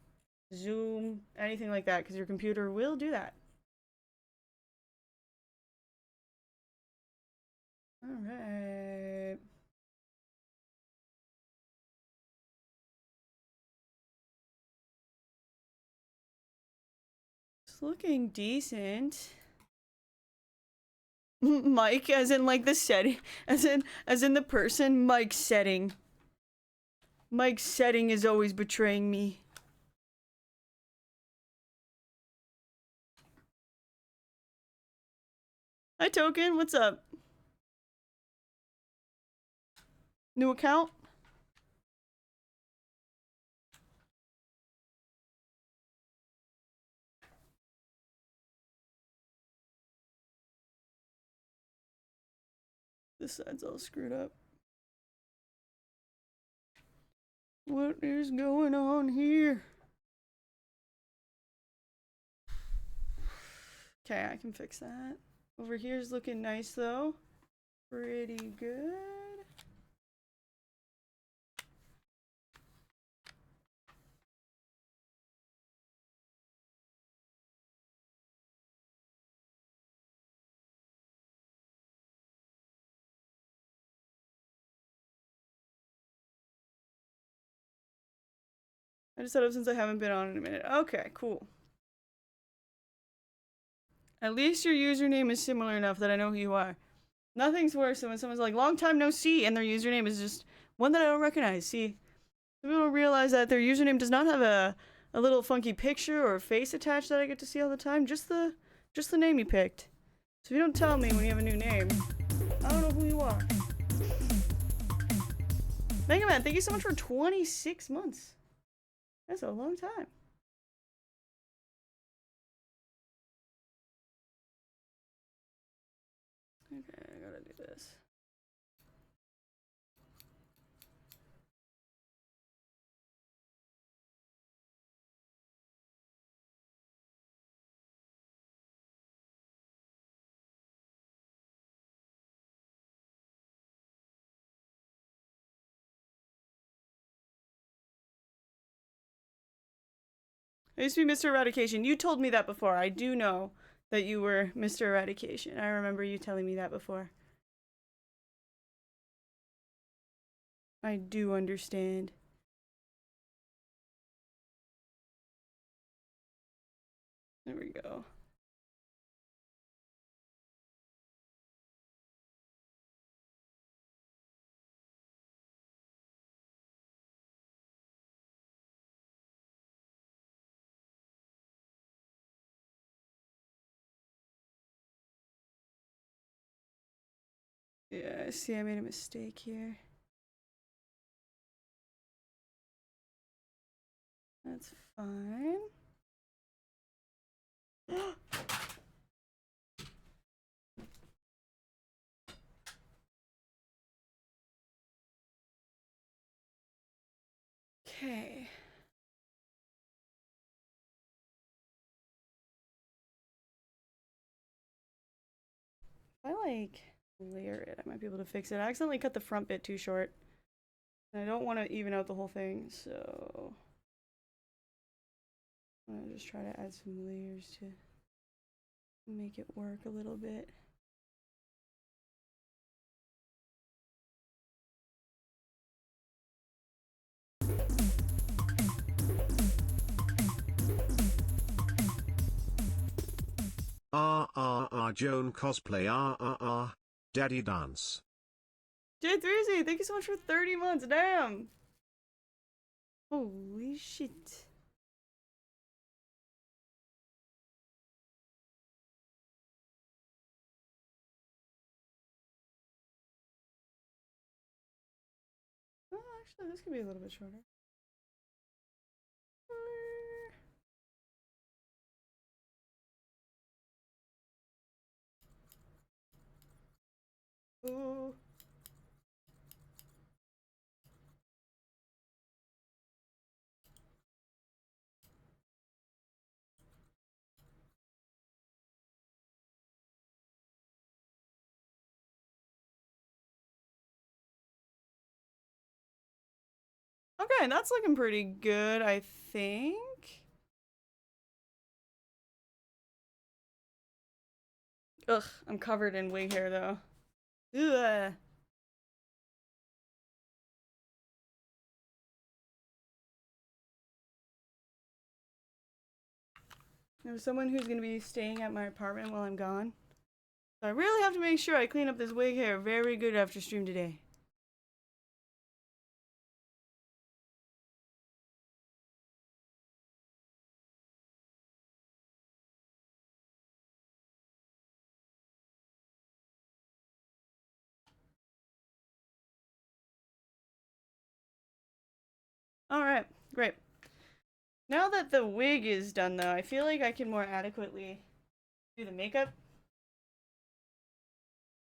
Zoom, anything like that, because your computer will do that. Alright. It's looking decent. Mike, as in like the setting, as in the person, Mike's setting. Mike's setting is always betraying me. Hi Token, what's up? New account? This side's all screwed up. What is going on here? Okay, I can fix that. Over here's looking nice though. Pretty good. I just set up since I haven't been on in a minute. Okay, cool. At least your username is similar enough that I know who you are. Nothing's worse than when someone's like, long time no see, and their username is just one that I don't recognize. See, some people don't realize that their username does not have a little funky picture or face attached that I get to see all the time. Just the name you picked. So if you don't tell me when you have a new name, I don't know who you are. Mega Man, thank you so much for 26 months. That's a long time. Okay, I gotta do this. I used to be Mr. Eradication. You told me that before. I do know that you were Mr. Eradication. I remember you telling me that before. I do understand. There we go. Yeah, see, I made a mistake here. That's fine. Okay. If I like layer it, I might be able to fix it. I accidentally cut the front bit too short. And I don't want to even out the whole thing, so I'm gonna just try to add some layers to make it work a little bit. Joan cosplay daddy dance. J3Z, thank you so much for 30 months, damn! Holy shit. Oh, actually, this could be a little bit shorter. Ooh. Okay, that's looking pretty good, I think. Ugh, I'm covered in wig hair though. Ugh. There's someone who's gonna be staying at my apartment while I'm gone. So I really have to make sure I clean up this wig hair very good after stream today. Alright, great. Now that the wig is done though, I feel like I can more adequately do the makeup.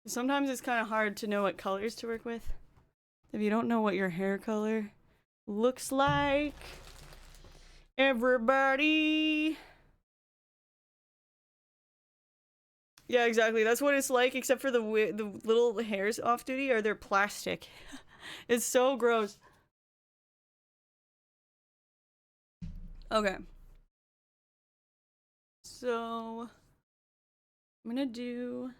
Sometimes it's kind of hard to know what colors to work with. If you don't know what your hair color looks like. Everybody. Yeah, exactly. That's what it's like, except for the little hairs off duty are they're plastic. It's so gross. Okay. So I'm gonna do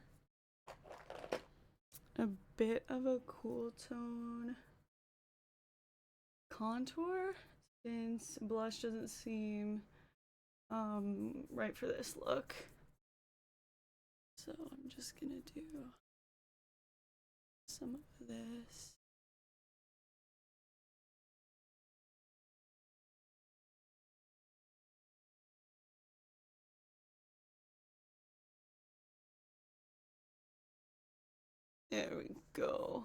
a bit of a cool tone contour since blush doesn't seem right for this look. So I'm just gonna do some of this. There we go.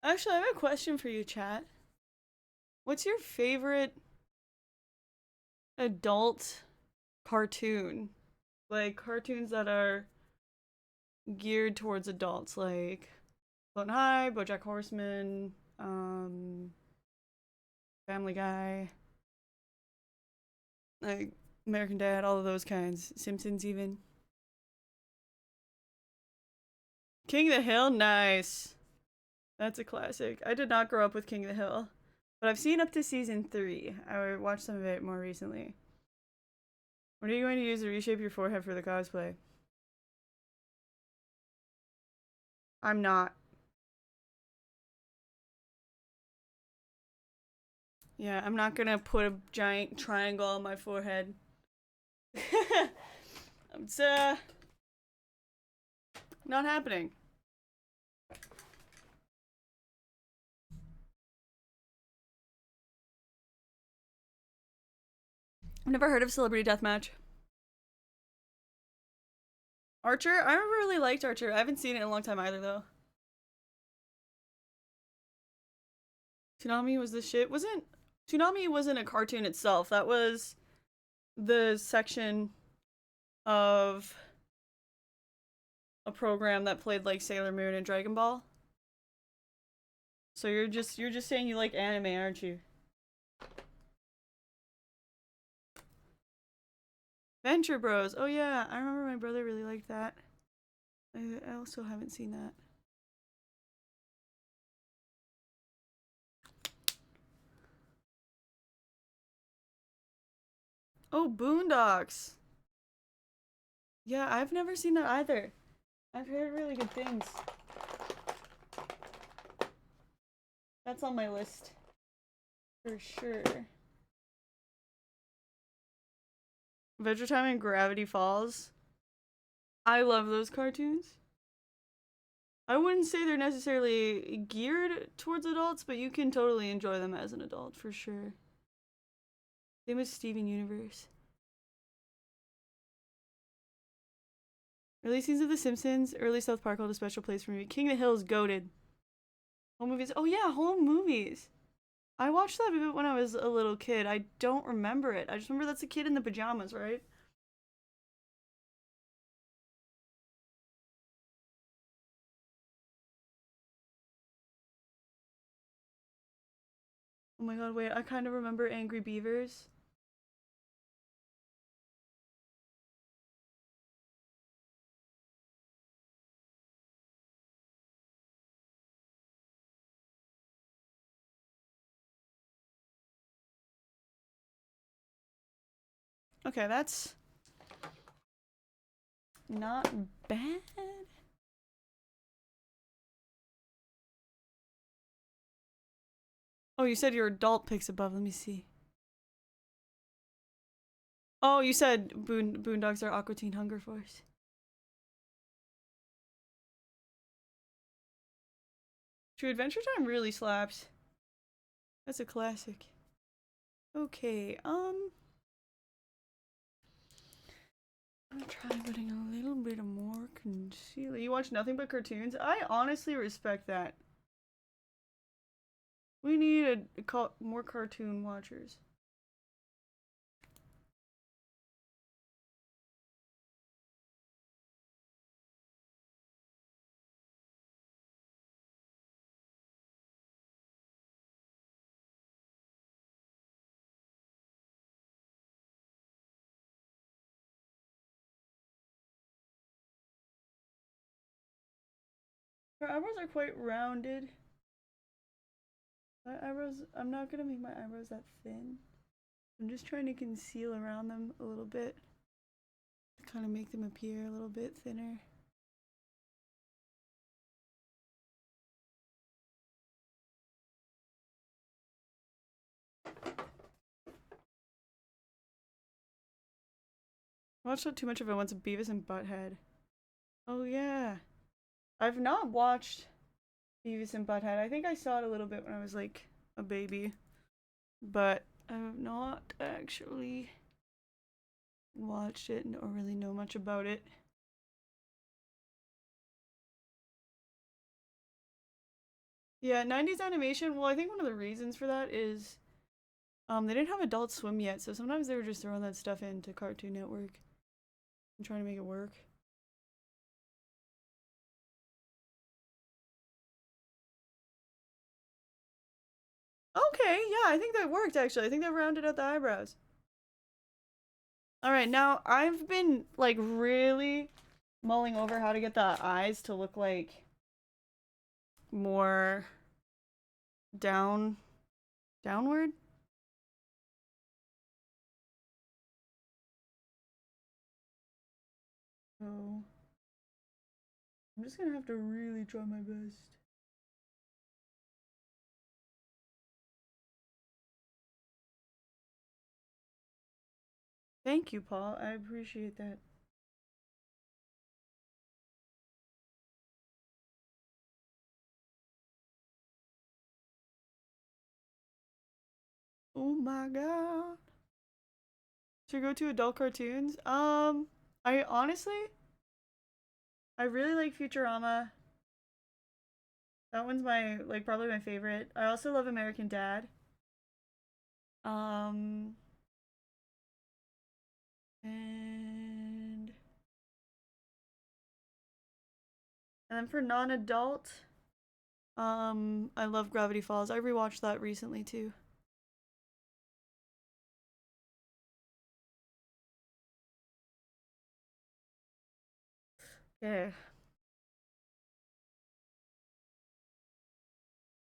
Actually, I have a question for you, chat. What's your favorite adult cartoon? Like cartoons that are geared towards adults, like SlothNacht, BoJack Horseman, Family Guy, like American Dad, all of those kinds. Simpsons, even. King of the Hill, nice. That's a classic. I did not grow up with King of the Hill, but I've seen up to season 3. I watched some of it more recently. What are you going to use to reshape your forehead for the cosplay? I'm not. Yeah, I'm not gonna put a giant triangle on my forehead. It's not happening. I've never heard of Celebrity Deathmatch. Archer? I never really liked Archer. I haven't seen it in a long time either, though. Toonami was the shit. Toonami wasn't a cartoon itself. That was the section of a program that played like Sailor Moon and Dragon Ball. So you're just saying you like anime, aren't you? Venture Bros. Oh yeah, I remember my brother really liked that. I also haven't seen that. Oh, Boondocks. Yeah, I've never seen that either. I've heard really good things. That's on my list. For sure. Adventure Time and Gravity Falls. I love those cartoons. I wouldn't say they're necessarily geared towards adults, but you can totally enjoy them as an adult, for sure. Same with Steven Universe. Early scenes of The Simpsons, early South Park hold a special place for me. King of the Hill is goated. Home movies. Oh yeah, home movies. I watched that when I was a little kid. I don't remember it. I just remember that's a kid in the pajamas, right? Oh my god, wait, I kind of remember Angry Beavers. Okay, that's not bad. Oh, you said your adult picks above. Let me see. Oh, you said Boondocks are Aqua Teen Hunger Force. True Adventure Time really slaps. That's a classic. Okay, I'm gonna try putting a little bit of more concealer. You watch nothing but cartoons? I honestly respect that. We need more cartoon watchers. Her eyebrows are quite rounded. My eyebrows, I'm not gonna make my eyebrows that thin. I'm just trying to conceal around them a little bit to kind of make them appear a little bit thinner. I watched too much of it once. Beavis and Butthead. Oh yeah, I've not watched Beavis and Butthead. I think I saw it a little bit when I was like a baby, but I have not actually watched it or really know much about it. Yeah, 90s animation. Well, I think one of the reasons for that is they didn't have Adult Swim yet, so sometimes they were just throwing that stuff into Cartoon Network and trying to make it work. Okay, yeah, I think that worked actually. I think that rounded out the eyebrows. Alright, now I've been like really mulling over how to get the eyes to look like more downward. So I'm just gonna have to really try my best. Thank you, Paul. I appreciate that. Oh my god. To go to adult cartoons? I honestly, I really like Futurama. That one's my, like, probably my favorite. I also love American Dad. Um, and then for non-adult, I love Gravity Falls. I rewatched that recently too. Okay.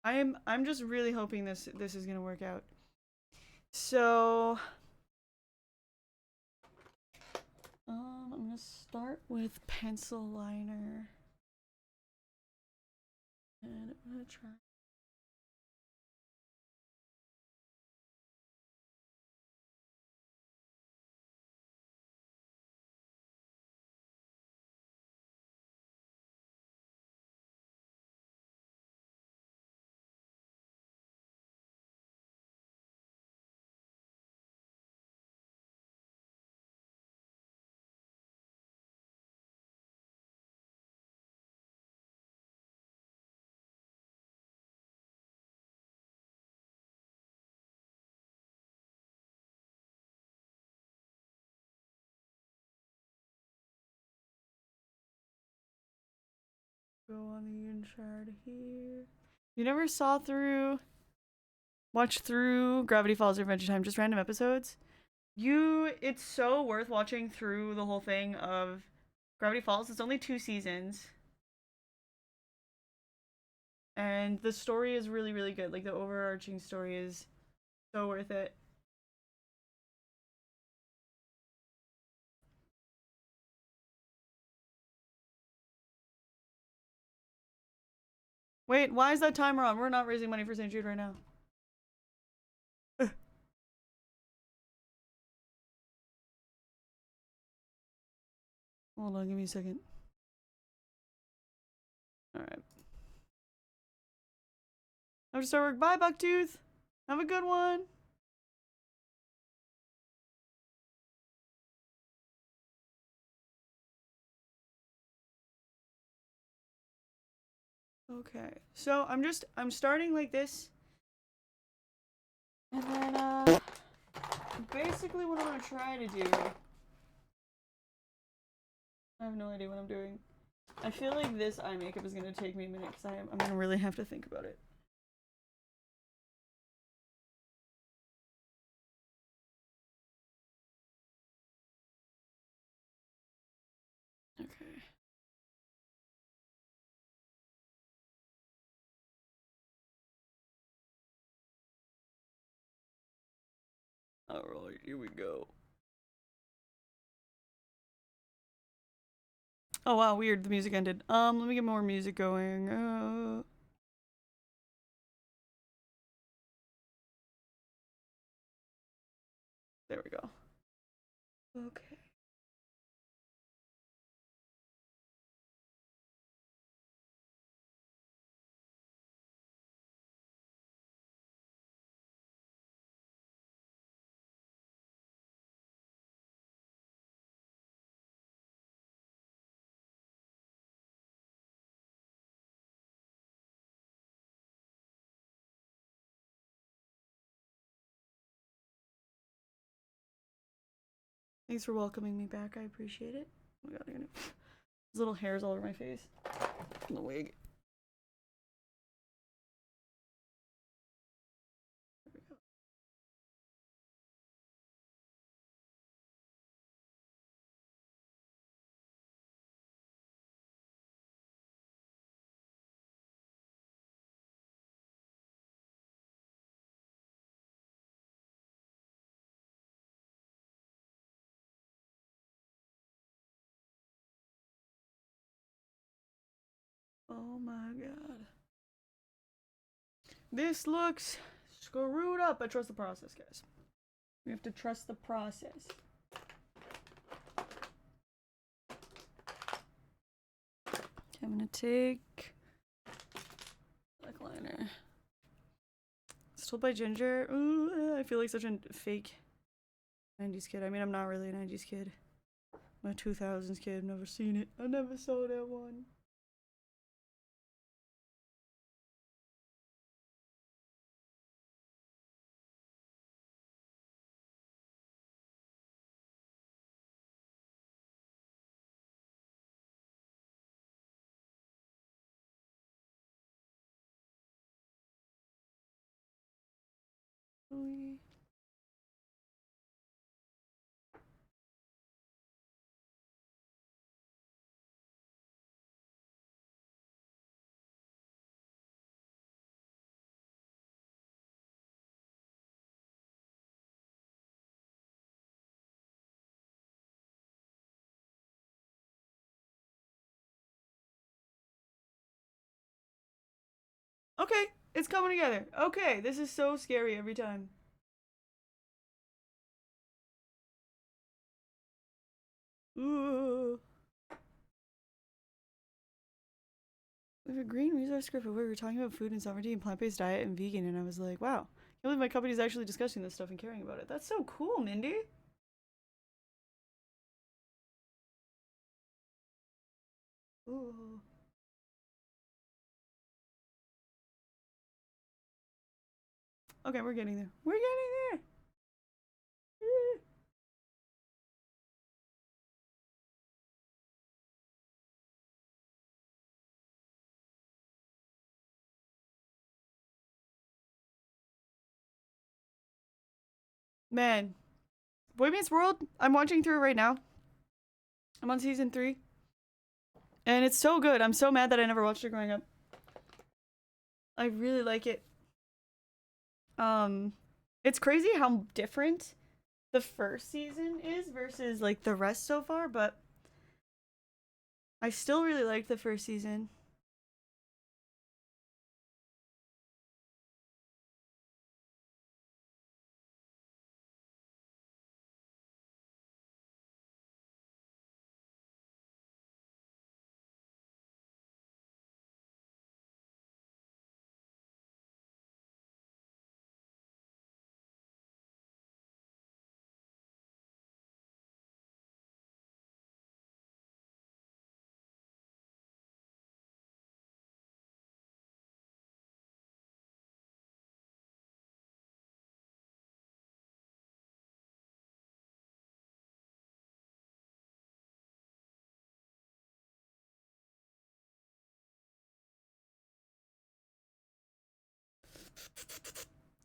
I'm just really hoping this is gonna work out. So, I'm gonna start with pencil liner, and I'm gonna try. Go on the inside here. You never watch through Gravity Falls or Adventure Time, just random episodes? It's so worth watching through the whole thing of Gravity Falls. It's only 2 seasons. And the story is really, really good. Like, the overarching story is so worth it. Wait, why is that timer on? We're not raising money for St. Jude right now. Hold on, give me a second. Alright. I have to start work. Bye, Bucktooth! Have a good one! Okay, so I'm starting like this. And then, basically what I'm gonna try to do. I have no idea what I'm doing. I feel like this eye makeup is gonna take me a minute because I'm gonna really have to think about it. Okay. Alright, here we go. Oh wow, weird, the music ended. Let me get more music going. There we go. Okay. Thanks for welcoming me back. I appreciate it. Oh my god, there's little hairs all over my face. In the wig. Oh my god. This looks screwed up. I trust the process, guys. We have to trust the process. I'm gonna take black liner. Still by Ginger. Ooh, I feel like such a fake 90s kid. I mean, I'm not really a 90s kid. I'm a 2000s kid. I've never seen it. I never saw that one. Okay, it's coming together. Okay, this is so scary every time. Ooh. We have a green resource group where we were talking about food and sovereignty and plant-based diet and vegan, and I was like, wow, I can't believe my company's actually discussing this stuff and caring about it. That's so cool, Mindy. Ooh. Okay, we're getting there. We're getting there. Man, Boy Meets World, I'm watching through right now. I'm on season 3. And it's so good. I'm so mad that I never watched it growing up. I really like it. It's crazy how different the first season is versus like the rest so far, but I still really liked the first season.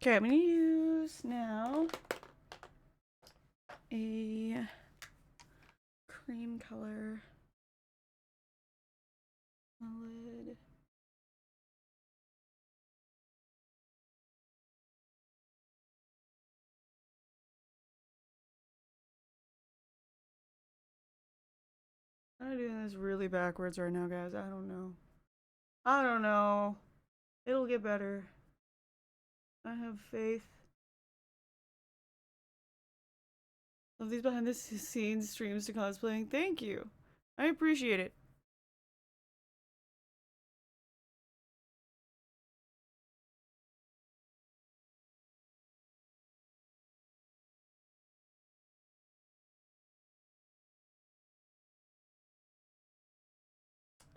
Okay, I'm gonna use now a cream color lid. I'm doing this really backwards right now, guys. I don't know. I don't know. It'll get better. I have faith. Love these behind the scenes streams to cosplaying. Thank you. I appreciate it.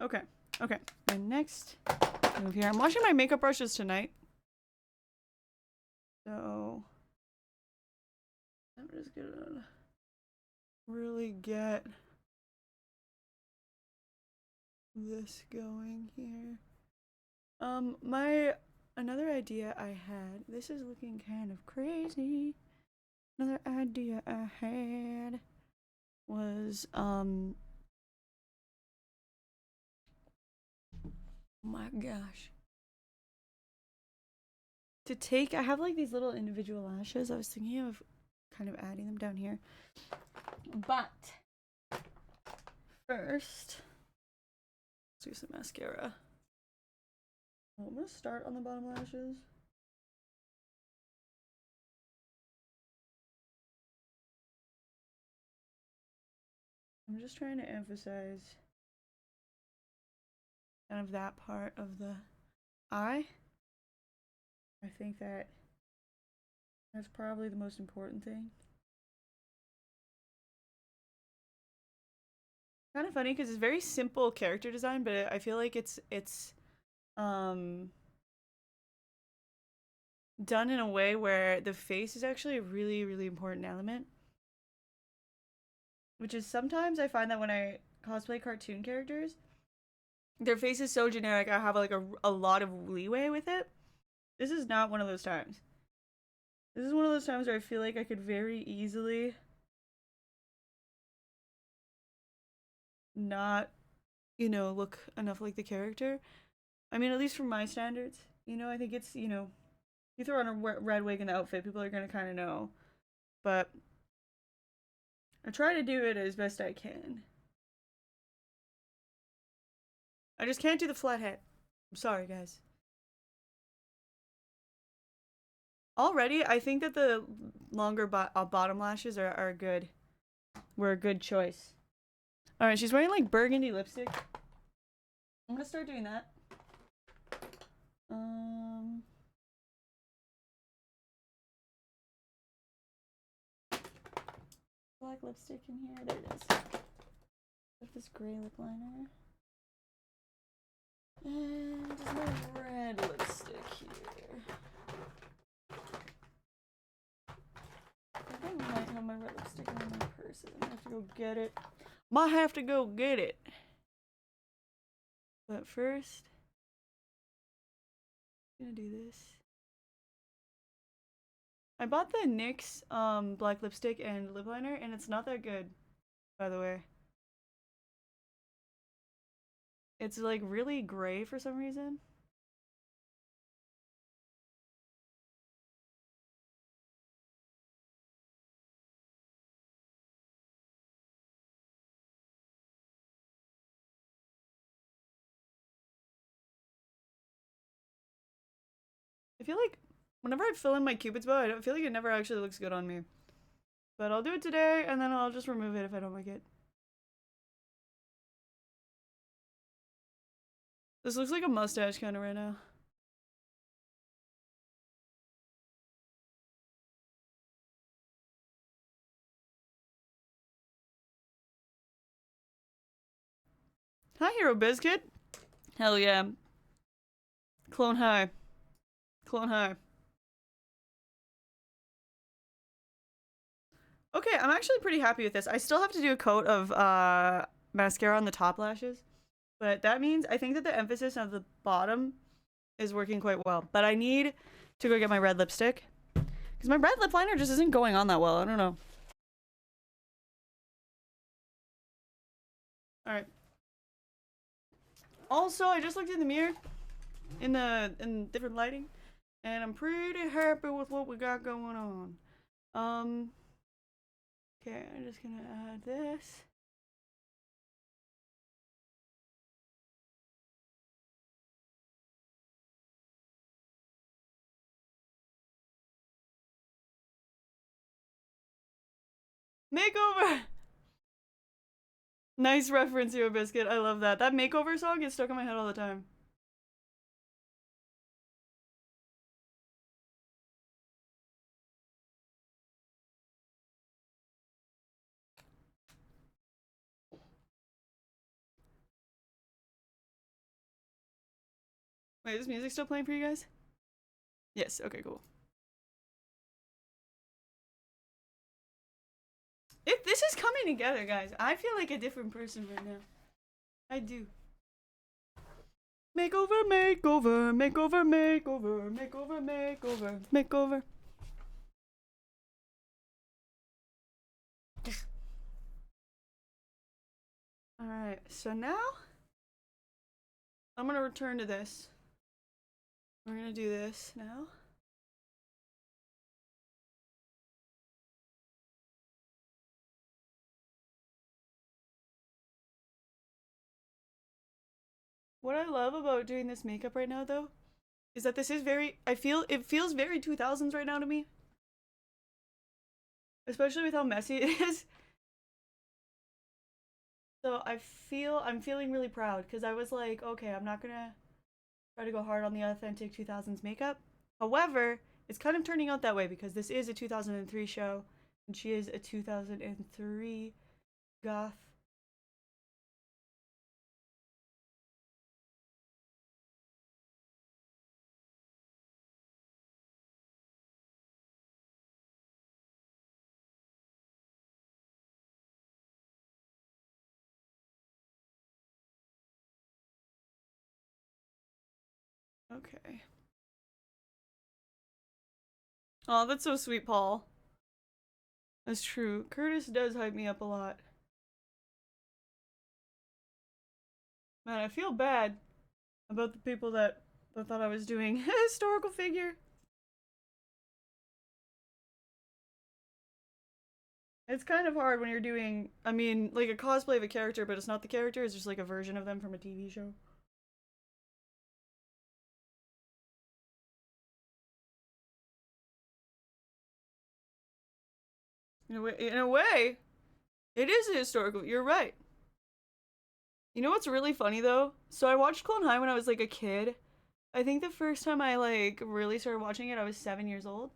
Okay. Okay. My next move here. I'm washing my makeup brushes tonight. So I'm just gonna really get this going here. Another idea I had, this is looking kind of crazy. Another idea I had was, oh my gosh. To take, I have like these little individual lashes. I was thinking of kind of adding them down here. But first, let's do some mascara. Well, I'm gonna start on the bottom lashes. I'm just trying to emphasize kind of that part of the eye. I think that's probably the most important thing. Kind of funny because it's very simple character design, but I feel like it's done in a way where the face is actually a really, really important element. Which is sometimes I find that when I cosplay cartoon characters, their face is so generic, I have like a lot of leeway with it. This is not one of those times. This is one of those times where I feel like I could very easily not, look enough like the character. I mean, at least from my standards. I think it's, you throw on a red wig and the outfit, people are gonna kind of know. But I try to do it as best I can. I just can't do the flat head. I'm sorry, guys. Already, I think that the longer bottom lashes are good. Were a good choice. Alright, she's wearing like burgundy lipstick. I'm gonna start doing that. Black lipstick in here. There it is. With this gray lip liner. And my red lipstick here. I think I might have my red lipstick in my purse. I have to go get it. Might have to go get it. But first, I'm gonna do this. I bought the NYX black lipstick and lip liner, and it's not that good, by the way. It's like really gray for some reason. I feel like whenever I fill in my Cupid's bow, I don't feel like it never actually looks good on me. But I'll do it today, and then I'll just remove it if I don't like it. This looks like a mustache kind of right now. Hi, Hero Biscuit. Hell yeah. Clone high. Clone high. Okay, I'm actually pretty happy with this. I still have to do a coat of mascara on the top lashes. But that means I think that the emphasis of the bottom is working quite well. But I need to go get my red lipstick. Because my red lip liner just isn't going on that well. I don't know. Alright. Also, I just looked in the mirror in different lighting, and I'm pretty happy with what we got going on. Okay, I'm just gonna add this. Makeover! Nice reference, Yo Biscuit. I love that. That makeover song gets stuck in my head all the time. Wait, is music still playing for you guys? Yes, okay, cool. If this is coming together, guys, I feel like a different person right now. I do. Makeover, makeover, makeover, makeover, makeover, makeover, makeover. Alright, so now I'm gonna return to this. We're gonna do this now. What I love about doing this makeup right now, though, is that this is very, it feels very 2000s right now to me. Especially with how messy it is. So I'm feeling really proud, because I was like, okay, I'm not gonna try to go hard on the authentic 2000s makeup. However, it's kind of turning out that way, because this is a 2003 show, and she is a 2003 goth. Okay. Oh, that's so sweet, Paul. That's true. Curtis does hype me up a lot. Man, I feel bad about the people that thought I was doing a historical figure. It's kind of hard when you're doing, I mean, like a cosplay of a character, but it's not the character, it's just like a version of them from a TV show. In a way, it is a historical, you're right. You know what's really funny though? So I watched Clone High when I was like a kid. I think the first time I like really started watching it, I was 7 years old.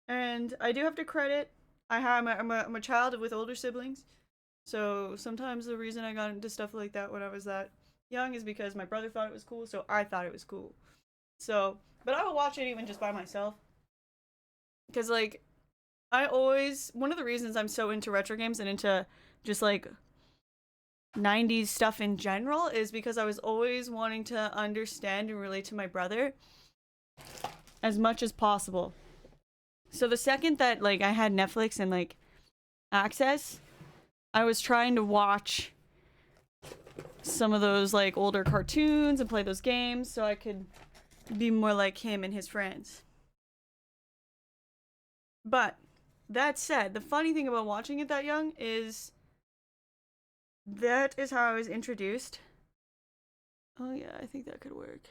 And I do have to credit, I'm a child with older siblings. So sometimes the reason I got into stuff like that when I was that young is because my brother thought it was cool, so I thought it was cool. So, but I would watch it even just by myself. Because like, one of the reasons I'm so into retro games and into just like 90s stuff in general is because I was always wanting to understand and relate to my brother as much as possible. So the second that like I had Netflix and like access, I was trying to watch some of those like older cartoons and play those games so I could be more like him and his friends. But that said, the funny thing about watching it that young is that is how I was introduced. Oh yeah, I think that could work.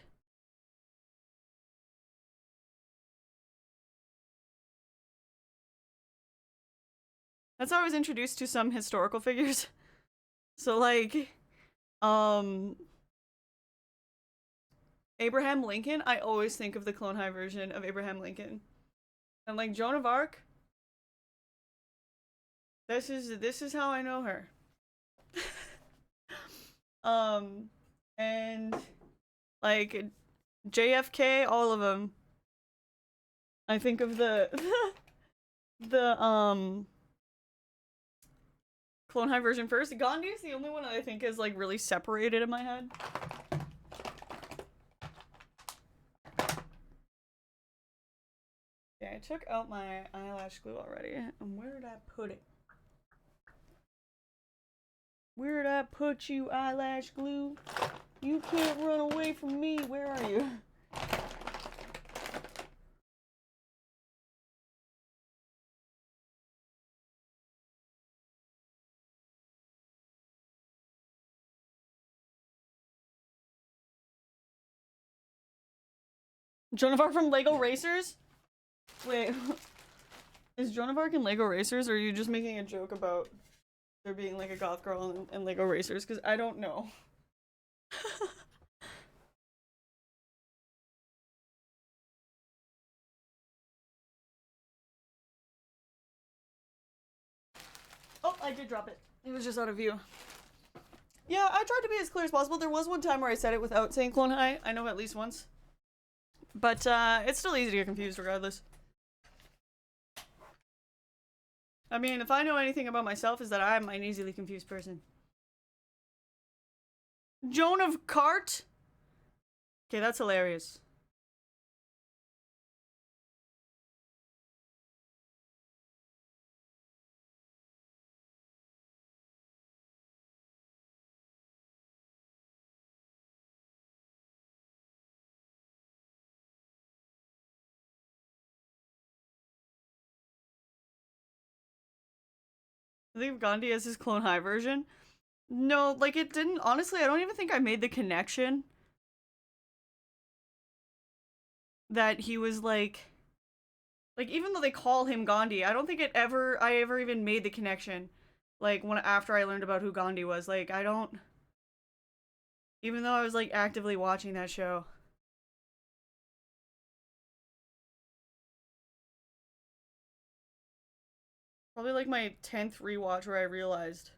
That's how I was introduced to some historical figures. So like, Abraham Lincoln, I always think of the Clone High version of Abraham Lincoln. And like Joan of Arc, this is how I know her. And like JFK, all of them. I think of the Clone High version first. Gandhi is the only one that I think is like really separated in my head. I took out my eyelash glue already. And where did I put it? Where did I put you, eyelash glue? You can't run away from me. Where are you? Joan of Arc from Lego Racers? Wait, is Joan of Arc in Lego Racers, or are you just making a joke about there being like a goth girl in Lego Racers? Because I don't know. Oh, I did drop it. It was just out of view. Yeah, I tried to be as clear as possible. There was one time where I said it without saying Clone High. I know at least once. But it's still easy to get confused regardless. I mean, if I know anything about myself, is that I'm an easily confused person. Joan of Cart? Okay, that's hilarious. I think of Gandhi as his Clone High version. No, like it didn't. Honestly, I don't even think I made the connection that he was like even though they call him Gandhi, I don't think I ever even made the connection. Like when after I learned about who Gandhi was, like I don't. Even though I was like actively watching that show. Probably like my 10th rewatch where I realized.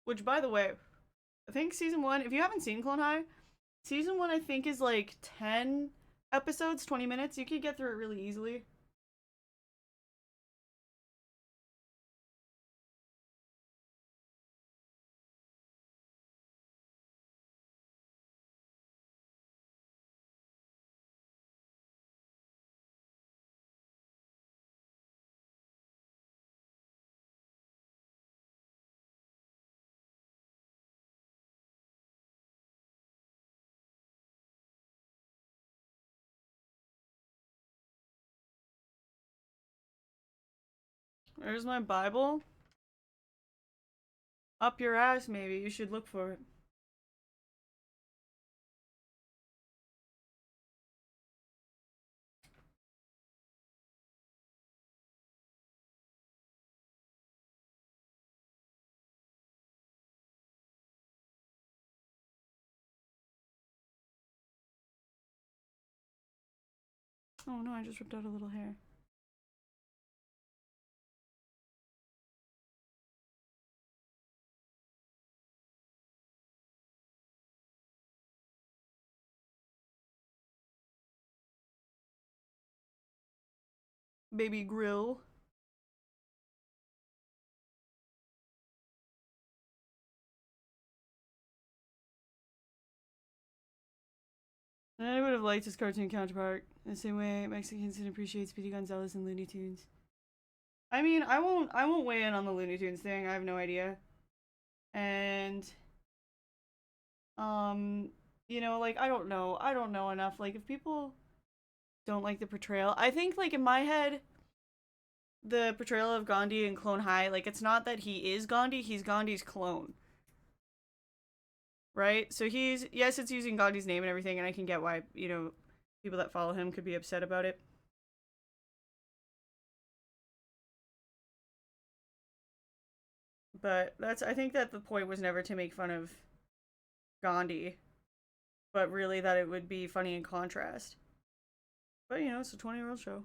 Which, by the way, I think season 1, if you haven't seen Clone High, season 1 I think is like 10 episodes, 20 minutes. You could get through it really easily. There's my Bible. Up your ass, maybe. You should look for it. Oh no, I just ripped out a little hair. Baby grill. I would have liked his cartoon counterpart the same way Mexicans can appreciate Speedy Gonzales and Looney Tunes. I mean, I won't weigh in on the Looney Tunes thing. I have no idea. And you know, like I don't know. I don't know enough. Like if people don't like the portrayal, I think like in my head the portrayal of Gandhi in Clone High, like it's not that he is Gandhi, he's Gandhi's clone. Right? So he's yes, it's using Gandhi's name and everything, and I can get why, you know, people that follow him could be upset about it. But that's I think that the point was never to make fun of Gandhi, but really that it would be funny in contrast. But you know, it's a 20-year-old show.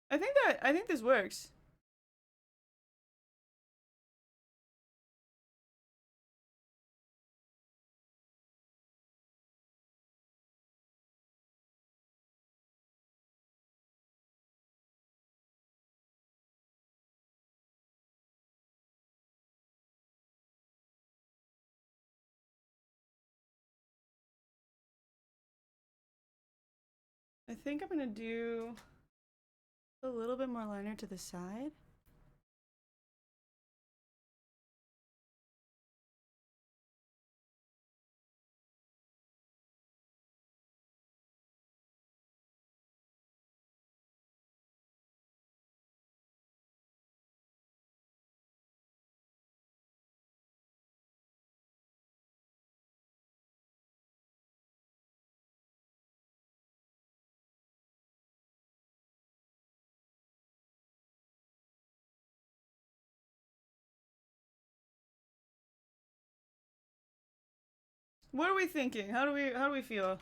I think this works. I think I'm gonna do a little bit more liner to the side. What are we thinking? How do we feel?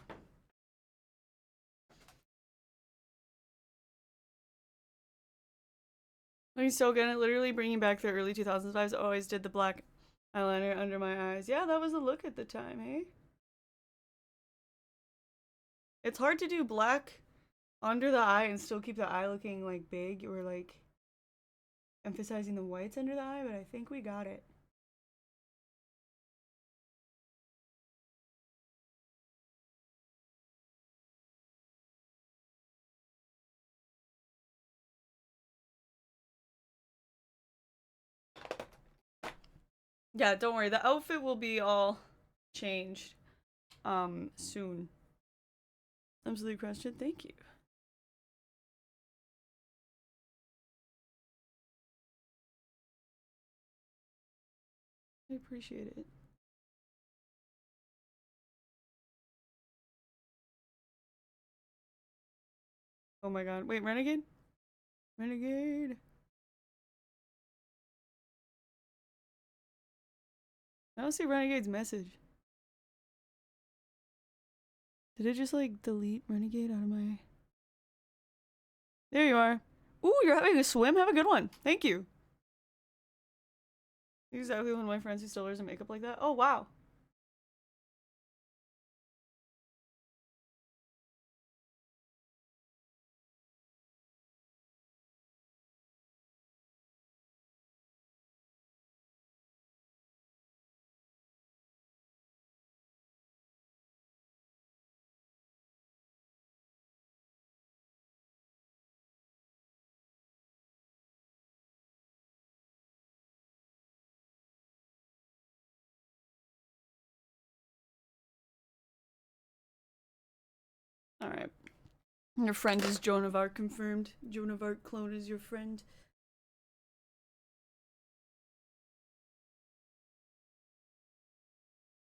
Are you still gonna literally bringing back the early 2000s vibes? I always did the black eyeliner under my eyes. Yeah, that was the look at the time, hey? It's hard to do black under the eye and still keep the eye looking like big or like emphasizing the whites under the eye, but I think we got it. Yeah, don't worry. The outfit will be all changed soon. Absolutely crushed it. Thank you. I appreciate it. Oh my god. Wait, Renegade? Renegade. I don't see Renegade's message. Did it just like delete Renegade out of my... There you are. Ooh, you're having a swim? Have a good one. Thank you. Exactly one of my friends who still wears makeup like that. Oh, wow. Alright. Your friend is Joan of Arc confirmed. Joan of Arc clone is your friend.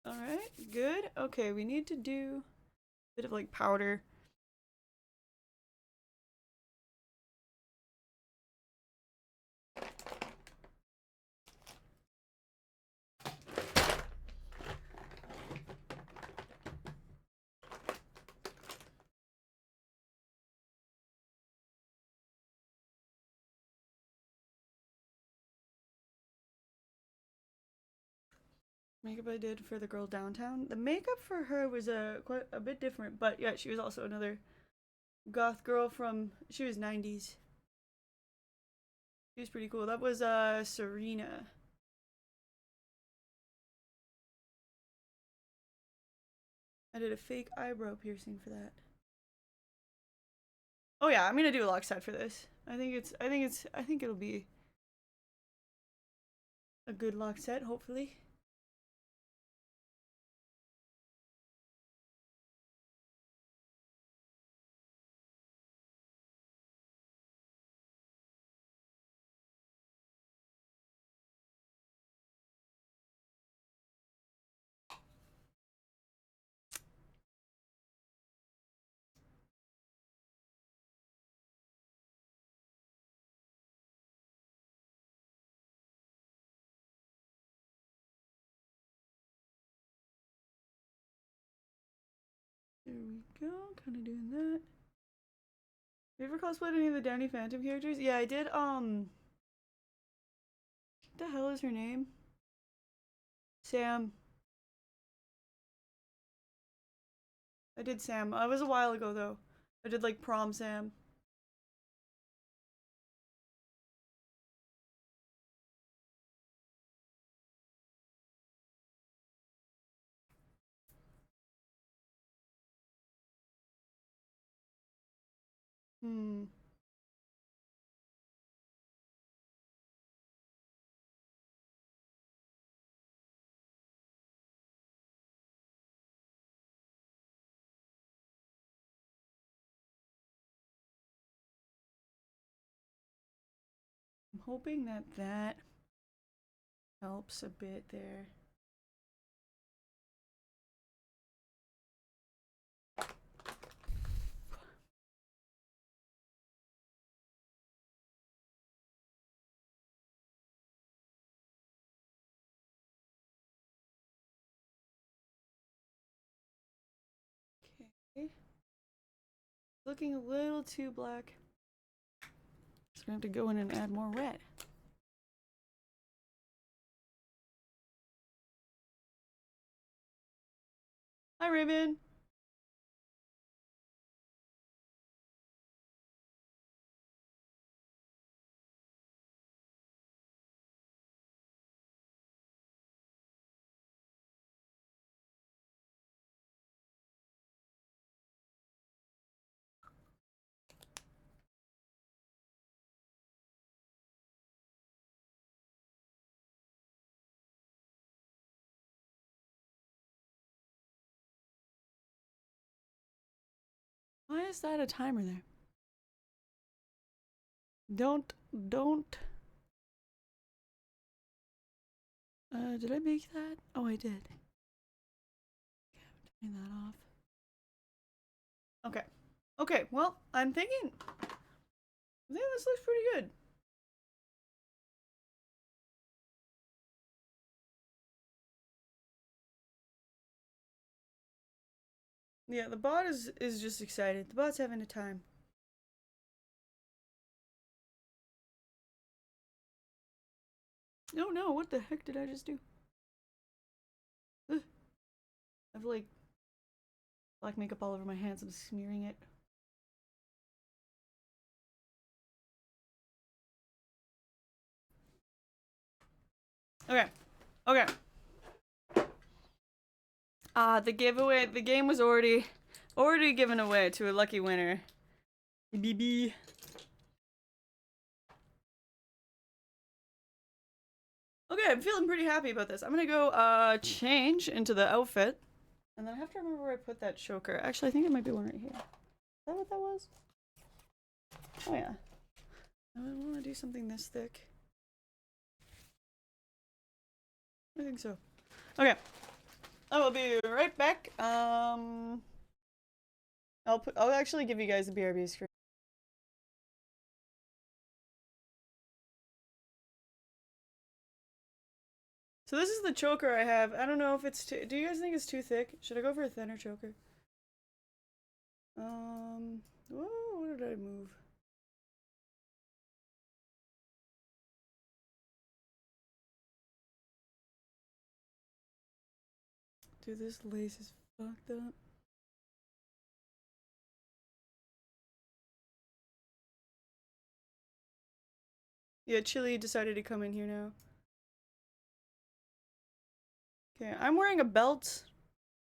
Alright, good. Okay, we need to do a bit of like powder. Makeup I did for the girl downtown. The makeup for her was quite a bit different, but yeah, she was also another goth girl from, she was 90s. She was pretty cool. That was Serena. I did a fake eyebrow piercing for that. Oh yeah, I'm gonna do a lock set for this. I think it'll be a good lock set, hopefully. There we go, kind of doing that. you ever cosplayed any of the Danny Phantom characters? Yeah, I did, what the hell is her name? Sam. I did Sam. It was a while ago, though. I did, like, prom Sam. Hmm. I'm hoping that that helps a bit there. Okay. Looking a little too black. So we're gonna have to go in and add more red. Hi, Raven. Why is that a timer there? Don't. Did I make that? Oh, I did. Okay, turn that off. Okay. Okay, well, I think this looks pretty good. Yeah, the bot is just excited. The bot's having a time. Oh no, what the heck did I just do? Ugh. I have like black makeup all over my hands. I'm smearing it. Okay. Okay. The giveaway, the game was already given away to a lucky winner. BB. Okay, I'm feeling pretty happy about this. I'm gonna go change into the outfit. And then I have to remember where I put that choker. Actually, I think it might be one right here. Is that what that was? Oh yeah. I want to do something this thick. I think so. Okay. I will be right back. I'll actually give you guys the BRB screen. So this is the choker I have. I don't know if it's too, do you guys think it's too thick? Should I go for a thinner choker? Whoa, what did I move? Dude, this lace is fucked up. Yeah, Chili decided to come in here now. Okay, I'm wearing a belt.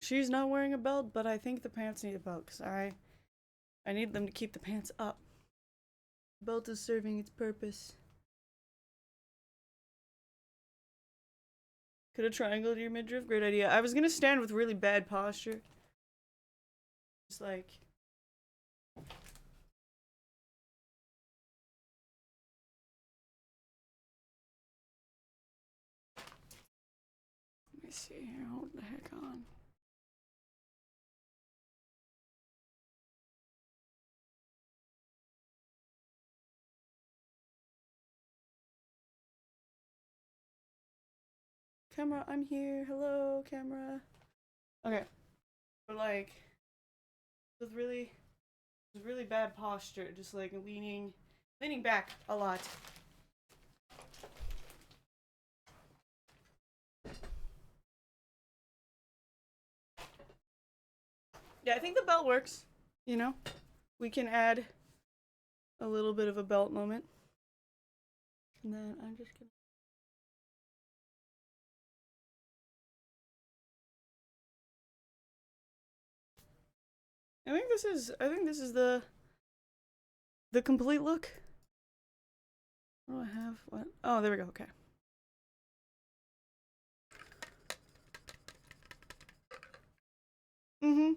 She's not wearing a belt, but I think the pants need a belt because I need them to keep the pants up. The belt is serving its purpose. Could a triangle to your midriff? Great idea. I was gonna stand with really bad posture. Just like. Let me see here. Hold the heck on. Camera, I'm here. Hello, camera. Okay. But like, with really It's really bad posture, just like leaning back a lot. Yeah, I think the belt works. You know, we can add a little bit of a belt moment. And then I'm just gonna. I think this is the complete look. What do I have? What? Oh, there we go. Okay. Mm-hmm.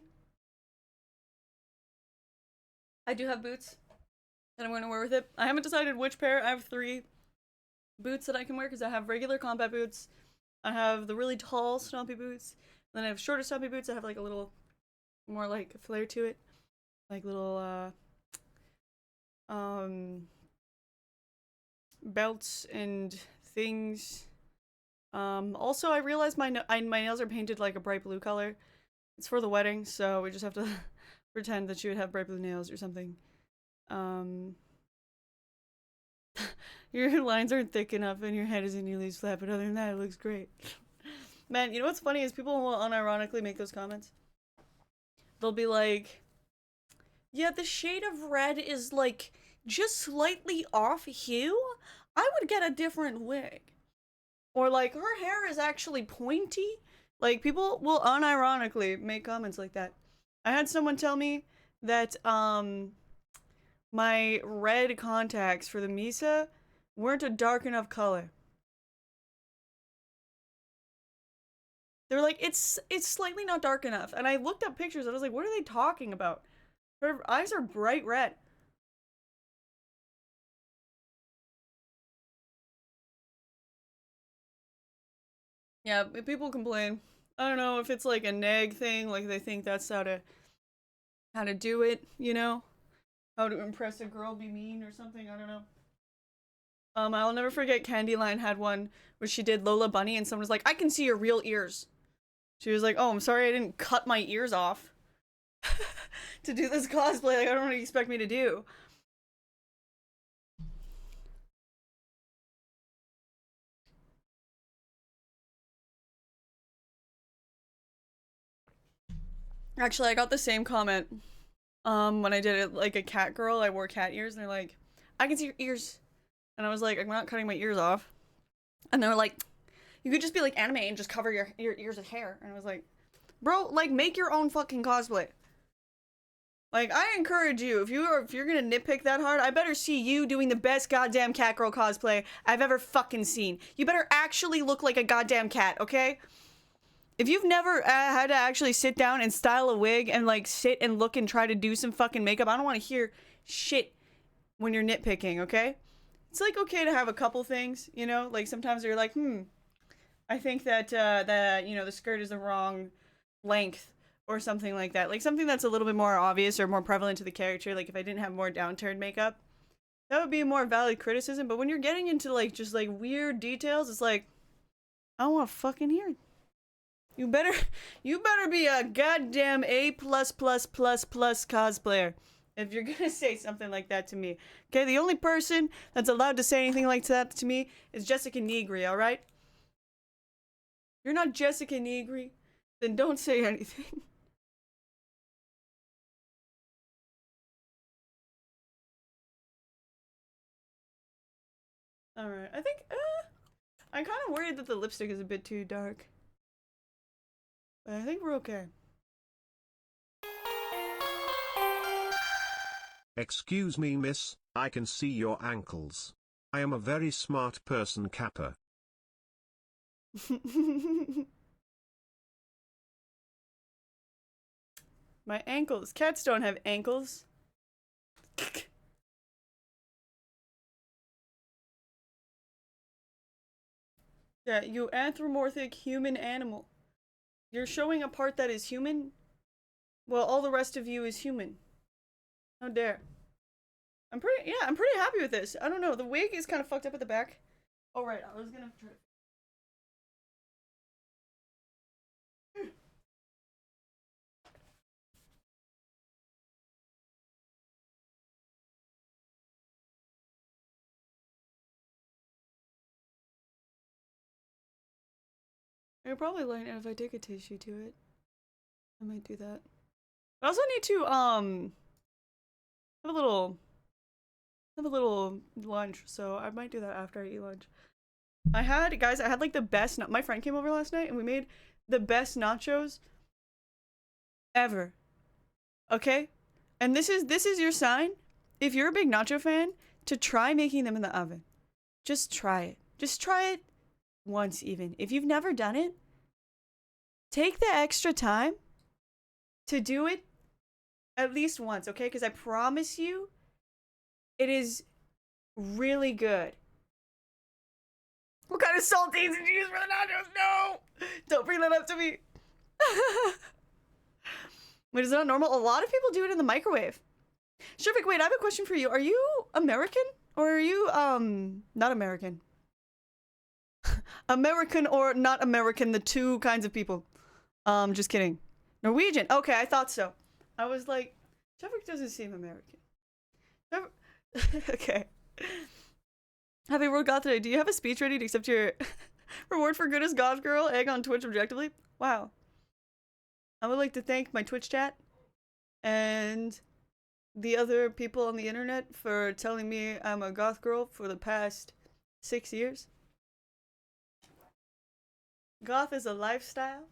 I do have boots that I'm going to wear with it. I haven't decided which pair. I have 3 boots that I can wear because I have regular combat boots. I have the really tall stompy boots. And then I have shorter stompy boots that have like a little more like flair to it. Like little belts and things. Also I realized my nails are painted like a bright blue color. It's for the wedding, so we just have to pretend that she would have bright blue nails or something. Your lines aren't thick enough and your head isn't nearly as flat, but other than that, it looks great. Man, you know what's funny is people will unironically make those comments. They'll be like, yeah, the shade of red is like just slightly off hue. I would get a different wig. Or like, her hair is actually pointy. Like, people will unironically make comments like that. I had someone tell me that my red contacts for the Misa weren't a dark enough color. They were like, it's slightly not dark enough. And I looked up pictures and I was like, what are they talking about? Her eyes are bright red. Yeah, people complain. I don't know if it's like a neg thing, like they think that's how to do it, you know? How to impress a girl, be mean or something, I don't know. I'll never forget Candyline had one where she did Lola Bunny and someone was like, I can see your real ears. She was like, oh, I'm sorry I didn't cut my ears off to do this cosplay. Like, I don't know what you expect me to do. Actually, I got the same comment. When I did it like a cat girl, I wore cat ears and they're like, I can see your ears. And I was like, I'm not cutting my ears off. And they were like, you could just be like anime and just cover your ears with hair. And I was like, bro, like make your own fucking cosplay. Like, I encourage you, if you're gonna nitpick that hard, I better see you doing the best goddamn cat girl cosplay I've ever fucking seen. You better actually look like a goddamn cat, okay? If you've never had to actually sit down and style a wig and like sit and look and try to do some fucking makeup, I don't want to hear shit when you're nitpicking, okay? It's like okay to have a couple things, you know? Like sometimes you're like, I think that the skirt is the wrong length or something like that. Like something that's a little bit more obvious or more prevalent to the character. Like if I didn't have more downturned makeup, that would be a more valid criticism. But when you're getting into like just like weird details, it's like I don't want to fucking hear it. You better be a goddamn A plus plus plus plus cosplayer if you're gonna say something like that to me. Okay, the only person that's allowed to say anything like that to me is Jessica Negri. All right. If you're not Jessica Negri, then don't say anything. All right, I think I'm kind of worried that the lipstick is a bit too dark, but I think we're okay. Excuse me, miss, I can see your ankles. I am a very smart person, Kappa. My ankles. Cats don't have ankles. Yeah, you anthropomorphic human animal. You're showing a part that is human, well, all the rest of you is human. How dare. I'm pretty happy with this. I don't know, the wig is kind of fucked up at the back. Oh, right, I was gonna try to I could probably lighten it if I take a tissue to it. I might do that. I also need to have a little lunch, so I might do that after I eat lunch. I had like the best. My friend came over last night and we made the best nachos ever. Okay, and this is your sign. If you're a big nacho fan, to try making them in the oven. Just try it. Just try it once, even if you've never done it. Take the extra time to do it at least once, okay? Because I promise you, it is really good. What kind of saltines did you use for the nachos? No! Don't bring that up to me. Wait, is that not normal? A lot of people do it in the microwave. Shervik, wait, I have a question for you. Are you American? Or are you, not American? American or not American, the two kinds of people. Just kidding. Norwegian. Okay, I thought so. I was like, Shervik doesn't seem American. Okay. Happy World Goth today. Do you have a speech ready to accept your reward for goodest goth girl egg on Twitch objectively? Wow. I would like to thank my Twitch chat and the other people on the internet for telling me I'm a goth girl for the past 6 years. Goth is a lifestyle.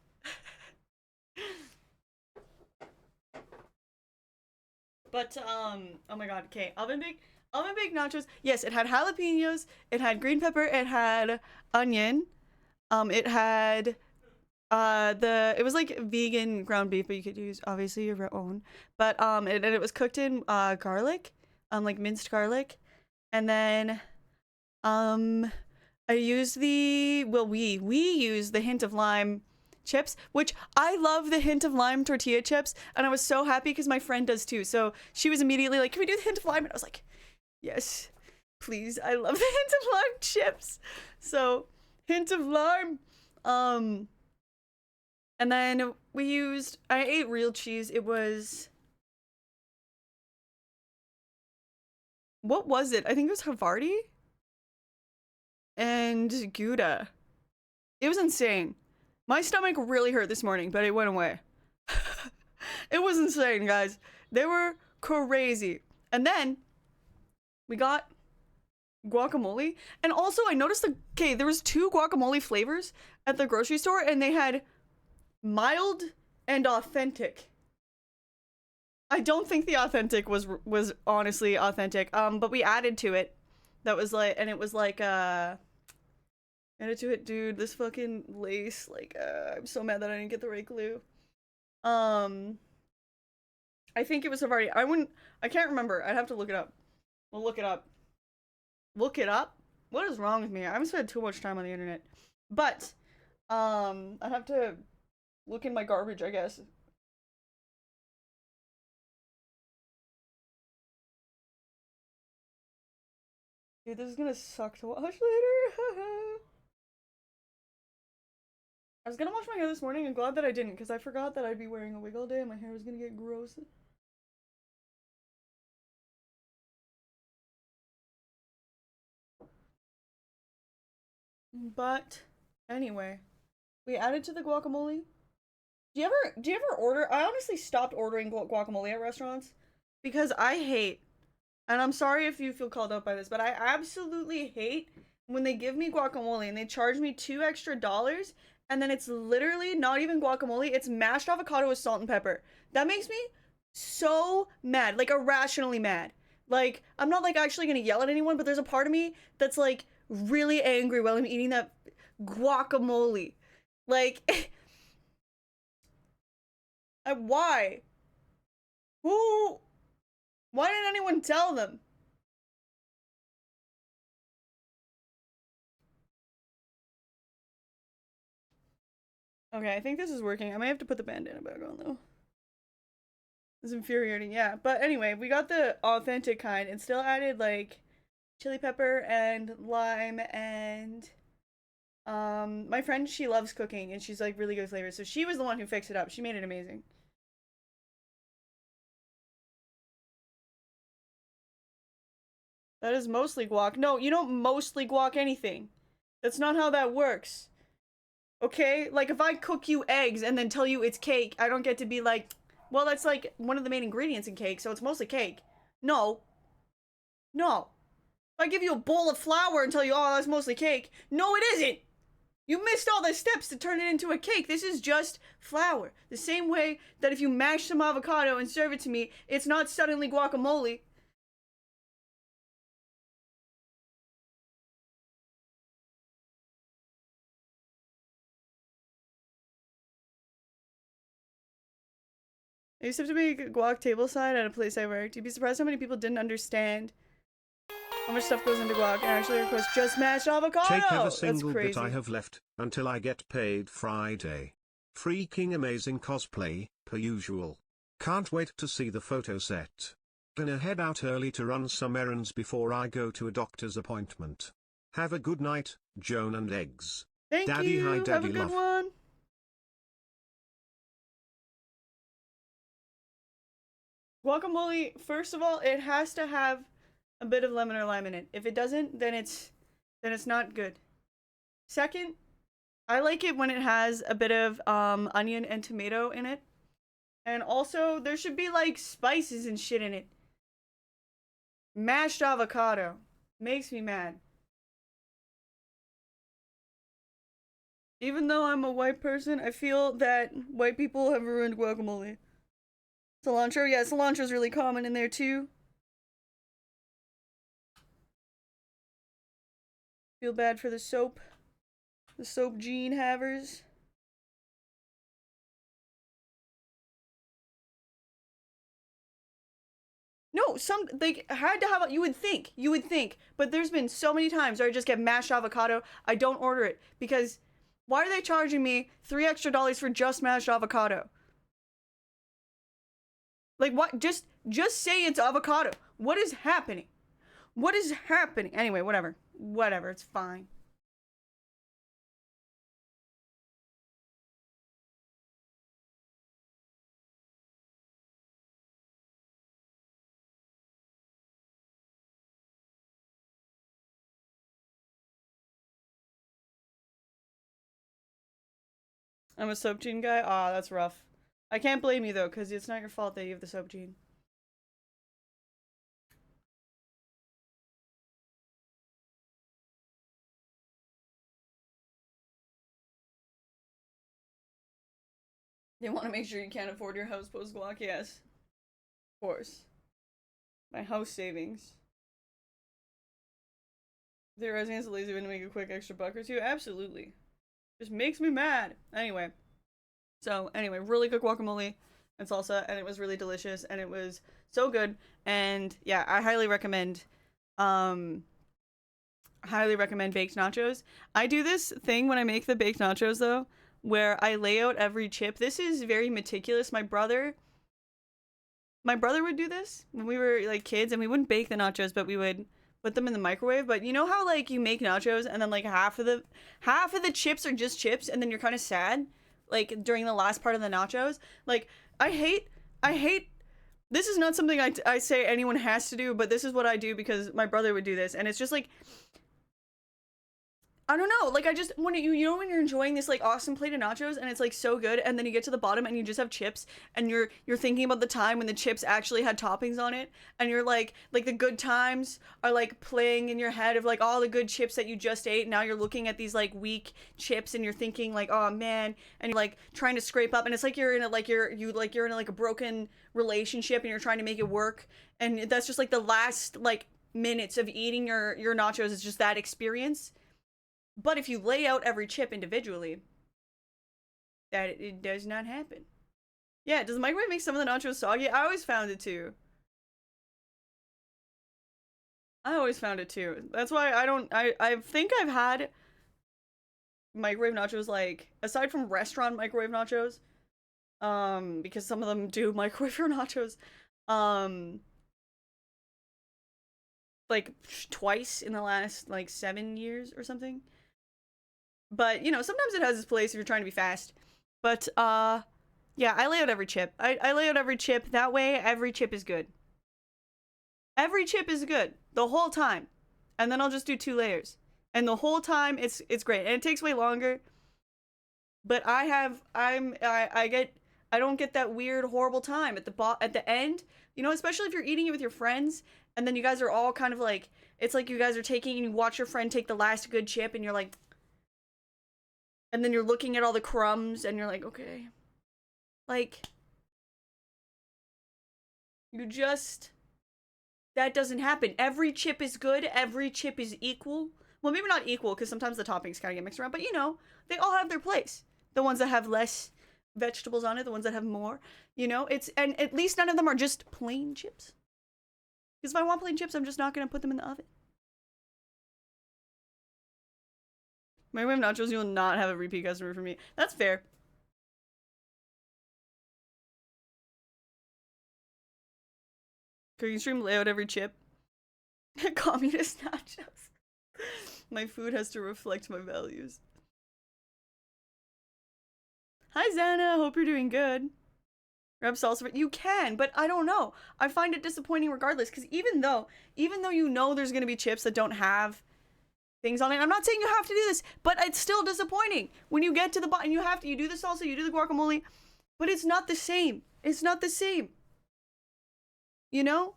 But oh my god, okay, oven baked nachos. Yes, it had jalapenos, it had green pepper, it had onion, it had it was like vegan ground beef, but you could use obviously your own. But it was cooked in garlic, like minced garlic, and then I used we used the hint of lime chips, which I love the hint of lime tortilla chips, and I was so happy because my friend does too. So she was immediately like, "Can we do the hint of lime?" And I was like, "Yes, please. I love the hint of lime chips." So hint of lime. And then I ate real cheese. It was, what was it? I think it was Havarti and Gouda. It was insane. My stomach really hurt this morning, but it went away. It was insane, guys. They were crazy. And then we got guacamole. And also I noticed there was 2 guacamole flavors at the grocery store, and they had mild and authentic. I don't think the authentic was honestly authentic. But we added to it. That was like, and it was like added to it, dude. This fucking lace, like, I'm so mad that I didn't get the right glue. I think it was Havarti. I can't remember. I'd have to look it up. We'll look it up. Look it up? What is wrong with me? I haven't spent too much time on the internet. But, I'd have to look in my garbage, I guess. Dude, this is gonna suck to watch later. I was gonna wash my hair this morning and glad that I didn't, because I forgot that I'd be wearing a wig all day and my hair was gonna get gross. But anyway, we added to the guacamole. Do you ever order? I honestly stopped ordering guacamole at restaurants because I hate, and I'm sorry if you feel called out by this, but I absolutely hate when they give me guacamole and they charge me $2 extra, and then it's literally not even guacamole, it's mashed avocado with salt and pepper. That makes me so mad, like irrationally mad. Like, I'm not like actually gonna yell at anyone, but there's a part of me that's like really angry while I'm eating that guacamole. Like, why? Who? Why didn't anyone tell them? Okay, I think this is working. I might have to put the bandana back on though. It's infuriating, yeah. But anyway, we got the authentic kind and still added like chili pepper and lime and my friend, she loves cooking and she's like really good flavors. So she was the one who fixed it up. She made it amazing. That is mostly guac. No, you don't mostly guac anything. That's not how that works. Okay? Like, if I cook you eggs and then tell you it's cake, I don't get to be like, well, that's like one of the main ingredients in cake, so it's mostly cake. No. No. If I give you a bowl of flour and tell you, oh, that's mostly cake. No, it isn't. You missed all the steps to turn it into a cake. This is just flour. The same way that if you mash some avocado and serve it to me, it's not suddenly guacamole. I used to have to make a guac tableside at a place I worked. You'd be surprised how many people didn't understand how much stuff goes into guac and actually request just mashed avocado. Take every That's single crazy. bit I have left, until I get paid Friday. Freaking amazing cosplay, per usual. Can't wait to see the photo set. Gonna head out early to run some errands before I go to a doctor's appointment. Have a good night, Joan and Eggs. Thank Daddy, you. hi, Have a Daddy good love. one. Guacamole, first of all, it has to have a bit of lemon or lime in it. If it doesn't, then it's not good. Second, I like it when it has a bit of onion and tomato in it. And also, there should be like spices and shit in it. Mashed avocado makes me mad. Even though I'm a white person, I feel that white people have ruined guacamole. Cilantro, yeah, cilantro's really common in there too. Feel bad for the soap gene havers. No, they had to have, you would think, but there's been so many times where I just get mashed avocado, I don't order it, because why are they charging me $3 extra for just mashed avocado? Like, what? Just say it's avocado. What is happening? What is happening? Anyway, whatever. Whatever, it's fine. I'm a soap gene guy? Ah, that's rough. I can't blame you, though, because it's not your fault that you have the soap gene. They want to make sure you can't afford your house post guac, yes. Of course. My house savings. Their residents lazy way to make a quick extra buck or two? Absolutely. Just makes me mad. Anyway. Really good guacamole and salsa, and it was really delicious, and it was so good. And yeah, I highly recommend baked nachos. I do this thing when I make the baked nachos though, where I lay out every chip. This is very meticulous. My brother would do this when we were like kids, and we wouldn't bake the nachos, but we would put them in the microwave. But you know how like you make nachos and then like half of the chips are just chips, and then you're kind of sad like during the last part of the nachos. Like I hate this is not something I say anyone has to do, but this is what I do because my brother would do this, and it's just like, I don't know, like I just, when you know when you're enjoying this like awesome plate of nachos and it's like so good, and then you get to the bottom and you just have chips, and you're thinking about the time when the chips actually had toppings on it, and you're like the good times are like playing in your head of like all the good chips that you just ate. Now you're looking at these like weak chips and you're thinking like, oh man, and you're like trying to scrape up, and it's like you're in a you're in a broken relationship and you're trying to make it work, and that's just like the last like minutes of eating your nachos is just that experience. But if you lay out every chip individually, it does not happen. Yeah, does the microwave make some of the nachos soggy? I always found it too. That's why I think I've had microwave nachos, like, aside from restaurant microwave nachos, because some of them do microwave your nachos, like, twice in the last, like, 7 years or something. But, you know, sometimes it has its place if you're trying to be fast. But, yeah, I lay out every chip. I lay out every chip. That way, every chip is good. Every chip is good. The whole time. And then I'll just do 2 layers. And the whole time, it's great. And it takes way longer. But I don't get that weird horrible time at the end. You know, especially if you're eating it with your friends and then you guys are all kind of like, it's like you guys are taking and you watch your friend take the last good chip and you're like, and then you're looking at all the crumbs and you're like, okay. Like, you just, that doesn't happen. Every chip is good. Every chip is equal. Well, maybe not equal because sometimes the toppings kind of get mixed around, but you know, they all have their place. The ones that have less vegetables on it, the ones that have more, you know, and at least none of them are just plain chips. Because if I want plain chips, I'm just not going to put them in the oven. Microwave nachos, you will not have a repeat customer for me. That's fair. Cooking stream layout every chip. Communist nachos. My food has to reflect my values. Hi Xana, hope you're doing good. Grab salsa, you can, but I don't know. I find it disappointing regardless, because even though you know there's gonna be chips that don't have things on it, I'm not saying you have to do this, but it's still disappointing when you get to the bottom. You do the salsa, you do the guacamole, but it's not the same. It's not the same. You know?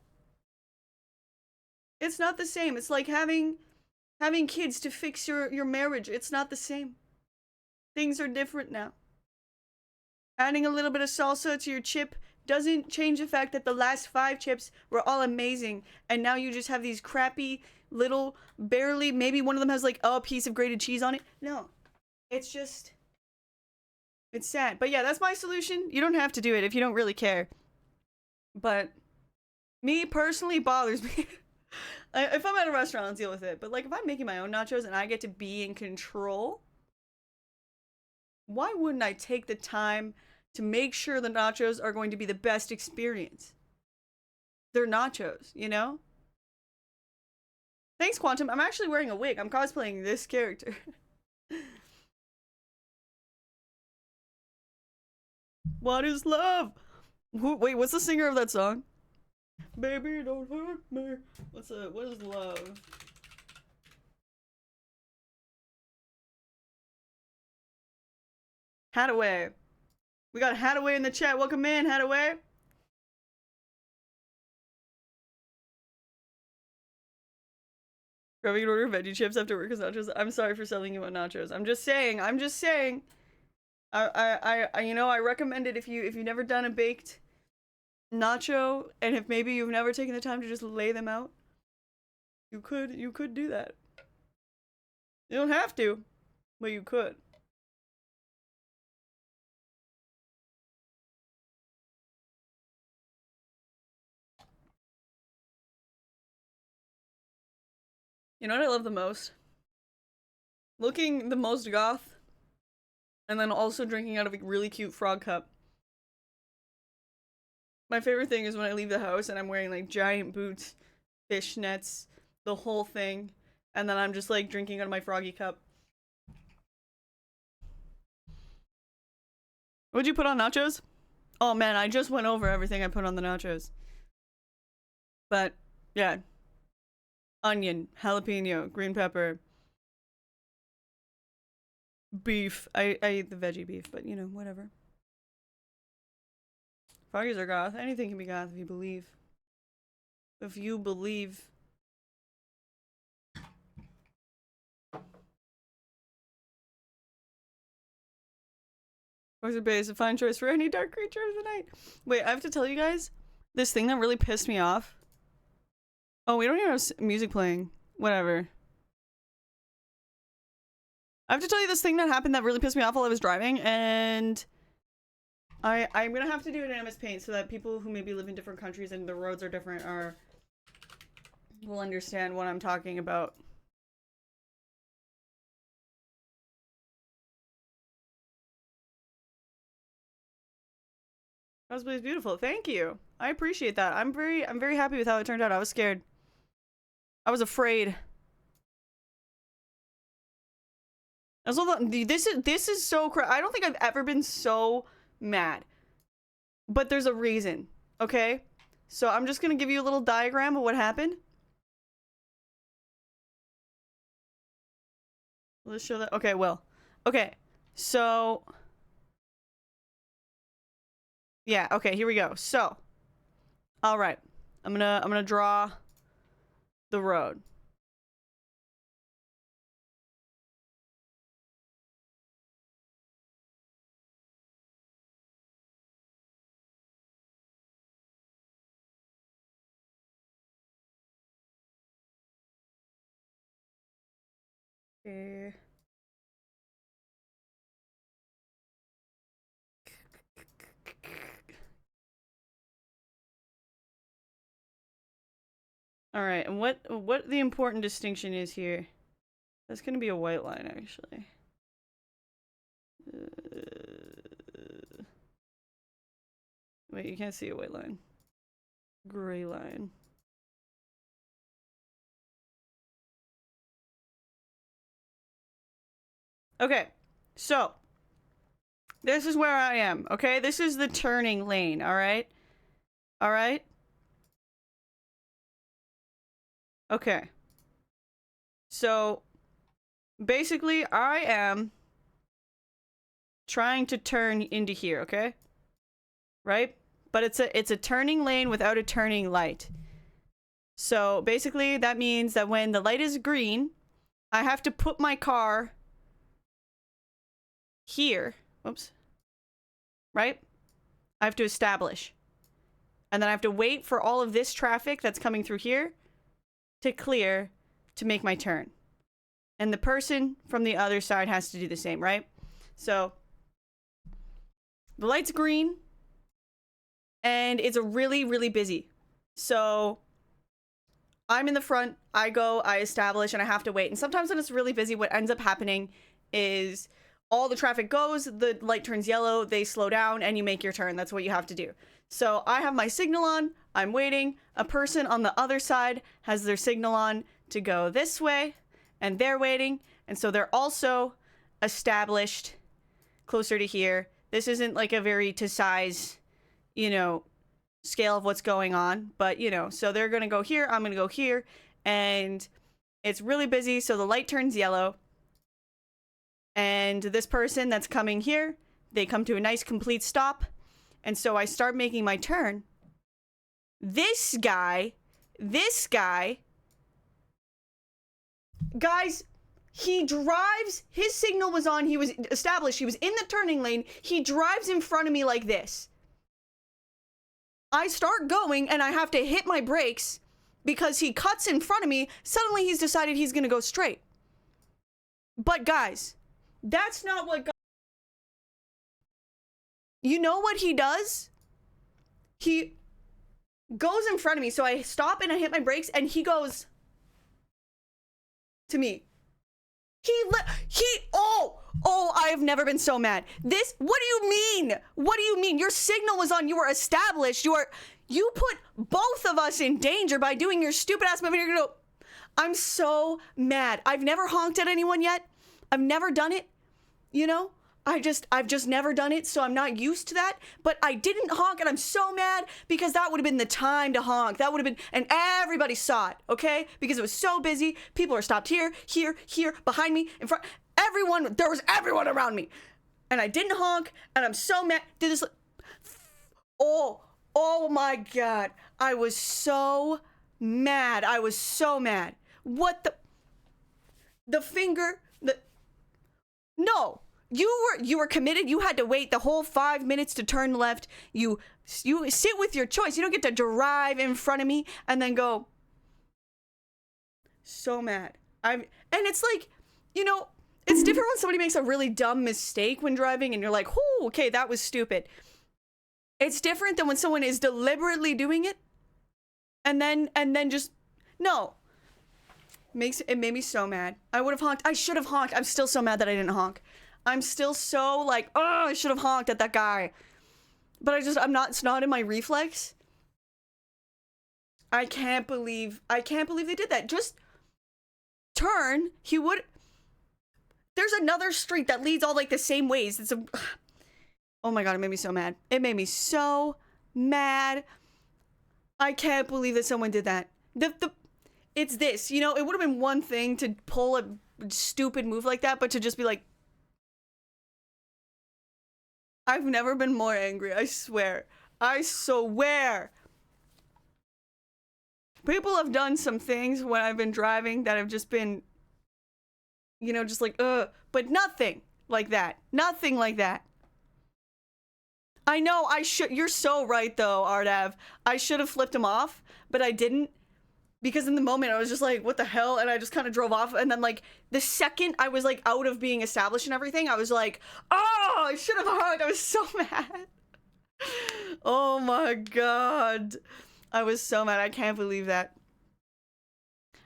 It's not the same. It's like having kids to fix your marriage. It's not the same. Things are different now. Adding a little bit of salsa to your chip doesn't change the fact that the last 5 chips were all amazing, and now you just have these crappy little, barely, maybe one of them has like a piece of grated cheese on it. No. It's just, it's sad. But yeah, that's my solution. You don't have to do it if you don't really care. But me personally bothers me. If I'm at a restaurant, I'll deal with it. But like if I'm making my own nachos and I get to be in control, why wouldn't I take the time to make sure the nachos are going to be the best experience? They're nachos, you know? Thanks, Quantum. I'm actually wearing a wig. I'm cosplaying this character. What is love? Wait, what's the singer of that song? Baby, don't hurt me. What is love? Hadaway. We got Hadaway in the chat. Welcome in, Hadaway. Probably can order veggie chips after work as nachos. I'm sorry for selling you on nachos. I'm just saying. You know, I recommend it if you've never done a baked nacho, and if maybe you've never taken the time to just lay them out. You could do that. You don't have to, but you could. You know what I love the most? Looking the most goth, and then also drinking out of a really cute frog cup. My favorite thing is when I leave the house and I'm wearing like giant boots, fishnets, the whole thing, and then I'm just like drinking out of my froggy cup. What'd you put on nachos? Oh man, I just went over everything I put on the nachos. But yeah. Onion, jalapeno, green pepper, beef. I eat the veggie beef, but you know, whatever. Froggies are goth. Anything can be goth if you believe. If you believe. Poison Bay is a fine choice for any dark creature of the night. Wait, I have to tell you guys this thing that really pissed me off. Oh, we don't even have music playing. Whatever. I have to tell you this thing that happened that really pissed me off while I was driving, and I'm gonna have to do it in MS Paint so that people who maybe live in different countries and the roads are different will understand what I'm talking about. Cosplay is beautiful. Thank you. I appreciate that. I'm very happy with how it turned out. I was scared. I was afraid. This is so I don't think I've ever been so mad. But there's a reason, okay? So I'm just gonna give you a little diagram of what happened. Let's show that. Okay, well. Okay, so Yeah, okay, here we go. So, all right. I'm gonna draw the road. Okay. All right, and what the important distinction is here? That's gonna be a white line, actually. Wait, you can't see a white line. Gray line. Okay, so this is where I am. Okay, this is the turning lane. All right, all right. Okay. So basically, I am trying to turn into here. Okay, right? But it's a turning lane without a turning light. So basically, that means that when the light is green, I have to put my car here. Oops. Right? I have to establish. And then I have to wait for all of this traffic that's coming through here to clear to make my turn. And the person from the other side has to do the same, right? So the light's green and it's a really busy. So I'm in the front, I go, I establish, and I have to wait. And sometimes when it's really busy, what ends up happening is all the traffic goes, the light turns yellow, they slow down, and you make your turn. That's what you have to do. So I have my signal on, I'm waiting. A person on the other side has their signal on to go this way, and they're waiting. And so they're also established closer to here. This isn't like a very to size, you know, scale of what's going on, but you know, so they're gonna go here, I'm gonna go here, and it's really busy, so the light turns yellow, and this person that's coming here, they come to a nice complete stop, and so I start making my turn. This guy, guys, he drives, his signal was on, he was established, he was in the turning lane, he drives in front of me like this. I start going and I have to hit my brakes because he cuts in front of me. Suddenly he's decided he's gonna go straight. But guys, that's not what you know what he does? He goes in front of me, so I stop and I hit my brakes and he goes to me. Oh, I have never been so mad. What do you mean? What do you mean? Your signal was on, you were established, you put both of us in danger by doing your stupid ass movie. You're gonna go, I'm so mad. I've never honked at anyone yet. I've never done it, you know? I've just never done it, so I'm not used to that. But I didn't honk, and I'm so mad because that would have been the time to honk. That would have been, and everybody saw it, okay? Because it was so busy. People are stopped here, behind me, in front. There was everyone around me. And I didn't honk, and I'm so mad. Did this, oh my God. I was so mad. What the finger, no. You were committed. You had to wait the whole 5 minutes to turn left. You sit with your choice. You don't get to drive in front of me and then go. So mad. And it's like, you know, it's different when somebody makes a really dumb mistake when driving and you're like, "Oh, okay, that was stupid." It's different than when someone is deliberately doing it and then just no. It made me so mad. I would have honked. I should have honked. I'm still so mad that I didn't honk. I'm still so like, oh, I should have honked at that guy. But it's not in my reflex. I can't believe they did that. Just turn. There's another street that leads all like the same ways. Oh my God, it made me so mad. It made me so mad. I can't believe that someone did that. It's this, you know, it would have been one thing to pull a stupid move like that, but to just be like, I've never been more angry, I swear. I swear. People have done some things when I've been driving that have just been, you know, just like, but nothing like that. Nothing like that. I know I should, you're so right though, Ardav. I should have flipped him off, but I didn't. Because in the moment I was just like, what the hell? And I just kind of drove off. And then like the second I was like out of being established and everything, I was like, oh, I should have hugged. I was so mad. Oh my God. I was so mad. I can't believe that.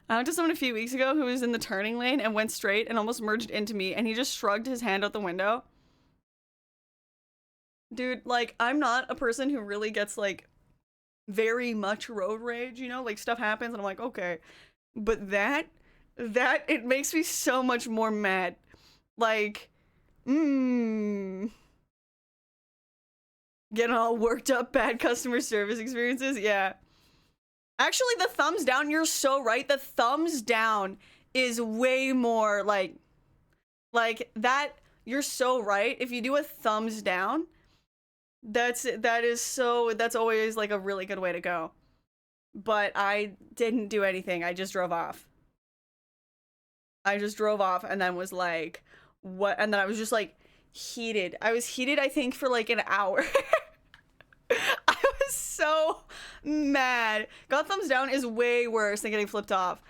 I went to someone a few weeks ago who was in the turning lane and went straight and almost merged into me. And he just shrugged his hand out the window. Dude, like, I'm not a person who really gets, like, very much road rage, you know? Like, stuff happens and I'm like, okay. But that, it makes me so much more mad. Like, getting all worked up, bad customer service experiences, yeah. Actually, the thumbs down, you're so right. The thumbs down is way more, like that, you're so right. If you do a thumbs down, that's always like a really good way to go. But I didn't do anything. I just drove off. And then was like, what? And then I was just like heated. I was heated, I think, for like an hour. I was so mad. Got thumbs down is way worse than getting flipped off,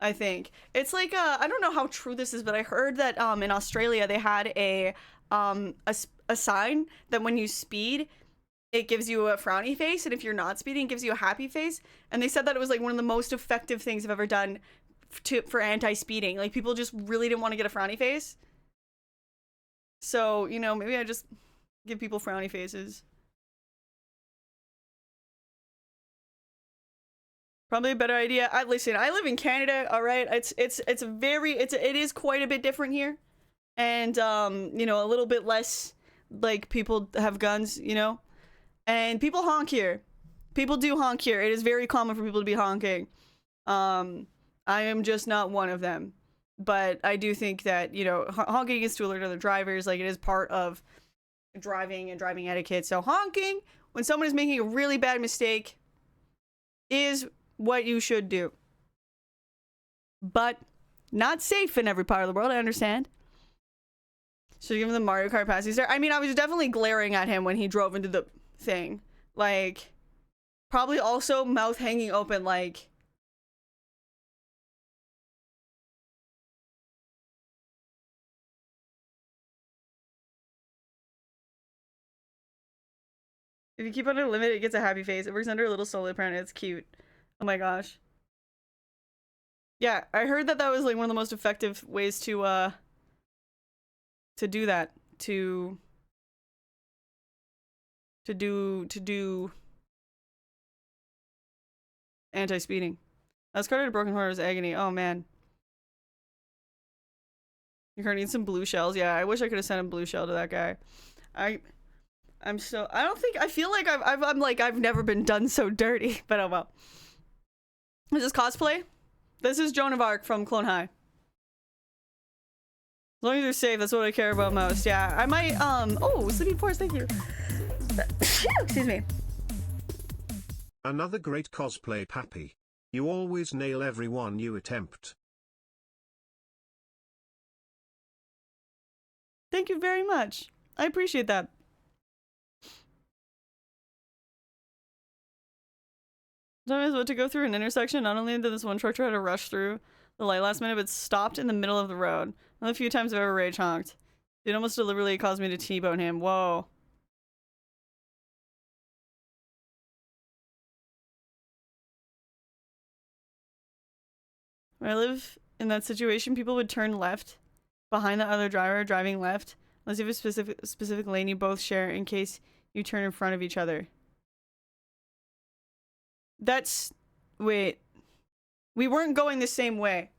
I think. It's like, I don't know how true this is, but I heard that in Australia they had a sign that when you speed, it gives you a frowny face, and if you're not speeding, it gives you a happy face. And they said that it was like one of the most effective things I've ever done for anti-speeding. Like, people just really didn't want to get a frowny face. So, you know, maybe I just give people frowny faces. Probably a better idea. Listen, I live in Canada, all right? It is quite a bit different here. And, you know, a little bit less, like, people have guns, you know? And people honk here. People do honk here. It is very common for people to be honking. I am just not one of them. But I do think that, you know, honking is to alert other drivers. Like, it is part of driving and driving etiquette. So honking, when someone is making a really bad mistake, is what you should do. But not safe in every part of the world, I understand. Should give him the Mario Kart pass. I mean, I was definitely glaring at him when he drove into the thing. Like, probably also mouth hanging open, like... If you keep under a limit, it gets a happy face. It works under a little solar panel. It's cute. Oh my gosh. Yeah, I heard that that was like one of the most effective ways to do that. To do anti-speeding. I was caught at a broken heart. It was agony. Oh man. You're gonna need some blue shells. Yeah, I wish I could have sent a blue shell to that guy. I feel like I've never been done so dirty, but oh well. Is this cosplay? This is Joan of Arc from Clone High. As long as you're safe, that's what I care about most. Yeah, I might, oh, Sleepy Pores, thank you. Excuse me. Another great cosplay, Pappy. You always nail everyone you attempt. Thank you very much. I appreciate that. Sometimes what to go through an intersection, not only did this one truck try to rush through the light last minute, but stopped in the middle of the road. One of the few times I've ever rage honked. It almost deliberately caused me to T-bone him. Whoa. When I live in that situation, people would turn left behind the other driver driving left, unless you have a specific lane you both share in case you turn in front of each other. That's... Wait. We weren't going the same way.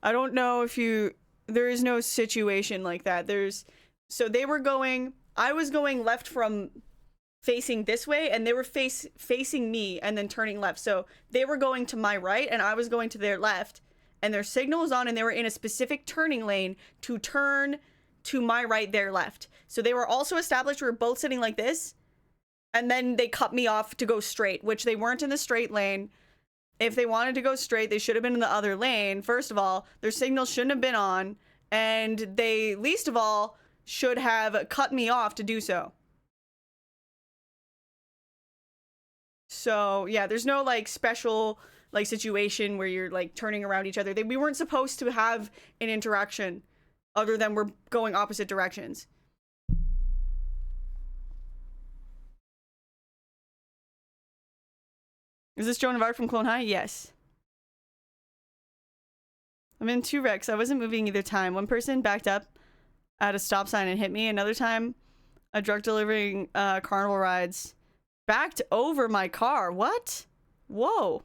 I don't know if you... There is no situation like that. So they were going... I was going left from facing this way, and they were facing me and then turning left. So they were going to my right, and I was going to their left. And their signal was on, and they were in a specific turning lane to turn to my right, their left. So they were also established. We were both sitting like this. And then they cut me off to go straight, which they weren't in the straight lane. If they wanted to go straight, they should have been in the other lane. First of all, their signal shouldn't have been on, and they, least of all, should have cut me off to do so. So, yeah, there's no, like, special, like, situation where you're, like, turning around each other. We weren't supposed to have an interaction other than we're going opposite directions. Is this Joan of Arc from Clone High? Yes. I'm in 2 wrecks. I wasn't moving either time. One person backed up at a stop sign and hit me. Another time, a drug delivering carnival rides backed over my car. What? Whoa.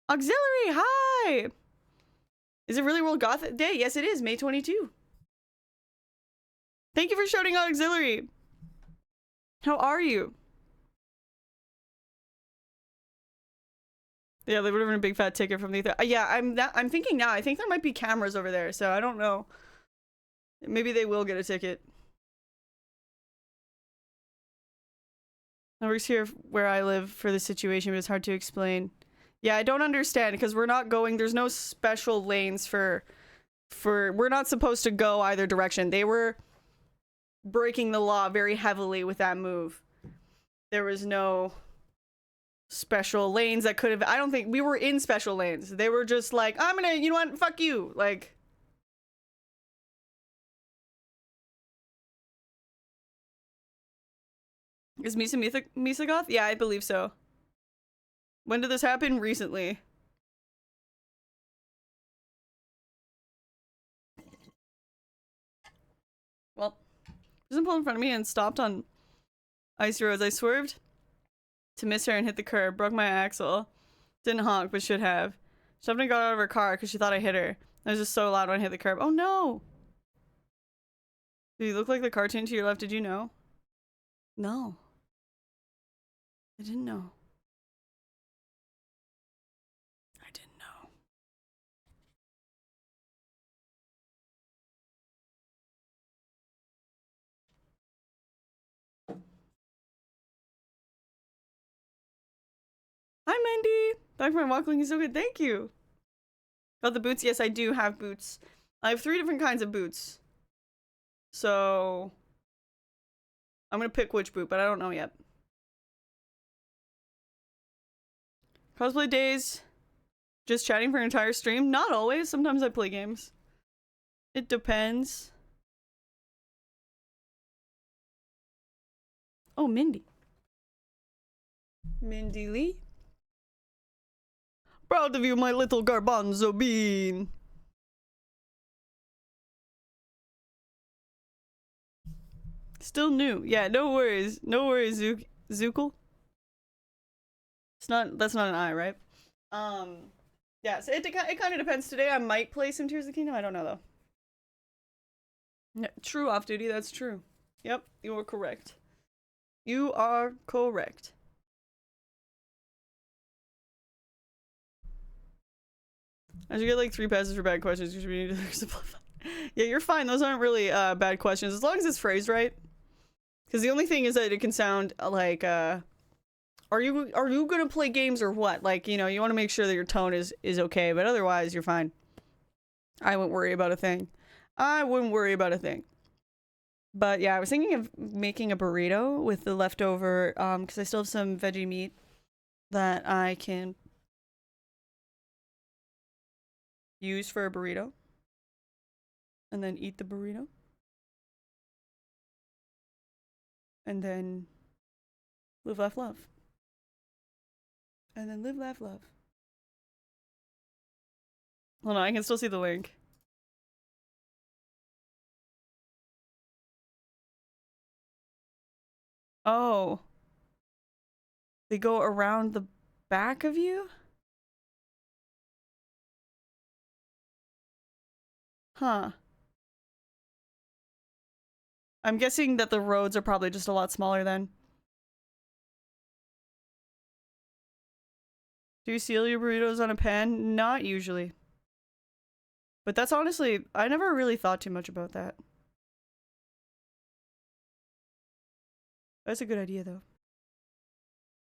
Auxiliary, hi! Is it really World Goth Day? Yes, it is. May 22. Thank you for shouting out Auxiliary. How are you? Yeah, they would have been a big fat ticket from the yeah, I'm thinking now. I think there might be cameras over there, so I don't know. Maybe they will get a ticket. It works here where I live for the situation, but it's hard to explain. Yeah, I don't understand because we're not going. There's no special lanes for. We're not supposed to go either direction. They were breaking the law very heavily with that move. There was no special lanes that could have. I don't think we were in special lanes. They were just like, I'm gonna, you know what, fuck you, like. Is Misa Goth? Yeah, I believe so. When did this happen? Recently. Well, doesn't pull in front of me and stopped on icy roads. I swerved to miss her and hit the curb. Broke my axle. Didn't honk, but should have. Somebody got out of her car because she thought I hit her. I was just so loud when I hit the curb. Oh no! Do you look like the cartoon to your left? Did you know? No. I didn't know. I didn't know. Hi, Mandy. Back from my walk looking so good. Thank you. About the boots? Yes, I do have boots. I have 3 different kinds of boots. So I'm gonna pick which boot, but I don't know yet. Cosplay days. Just chatting for an entire stream? Not always. Sometimes I play games. It depends. Oh, Mindy. Mindy Lee. Proud of you, my little garbanzo bean. Still new. Yeah, no worries. No worries, Zookle. It's not, that's not an I, right? Yeah, so it kind of depends. Today I might play some Tears of the Kingdom. I don't know, though. Yeah, true, off duty. That's true. Yep, you are correct. You are correct. I should get like 3 passes for bad questions. You should be simplify. Yeah, you're fine. Those aren't really bad questions as long as it's phrased right. Because the only thing is that it can sound like are you gonna play games or what? Like, you know, you want to make sure that your tone is okay, but otherwise you're fine. I wouldn't worry about a thing. I wouldn't worry about a thing. But yeah, I was thinking of making a burrito with the leftover because I still have some veggie meat that I can use for a burrito and then eat the burrito and then live, laugh, love. And then live, laugh, love. Hold on, I can still see the link. Oh. They go around the back of you? Huh. I'm guessing that the roads are probably just a lot smaller then. Do you seal your burritos on a pan? Not usually. But that's honestly, I never really thought too much about that. That's a good idea though.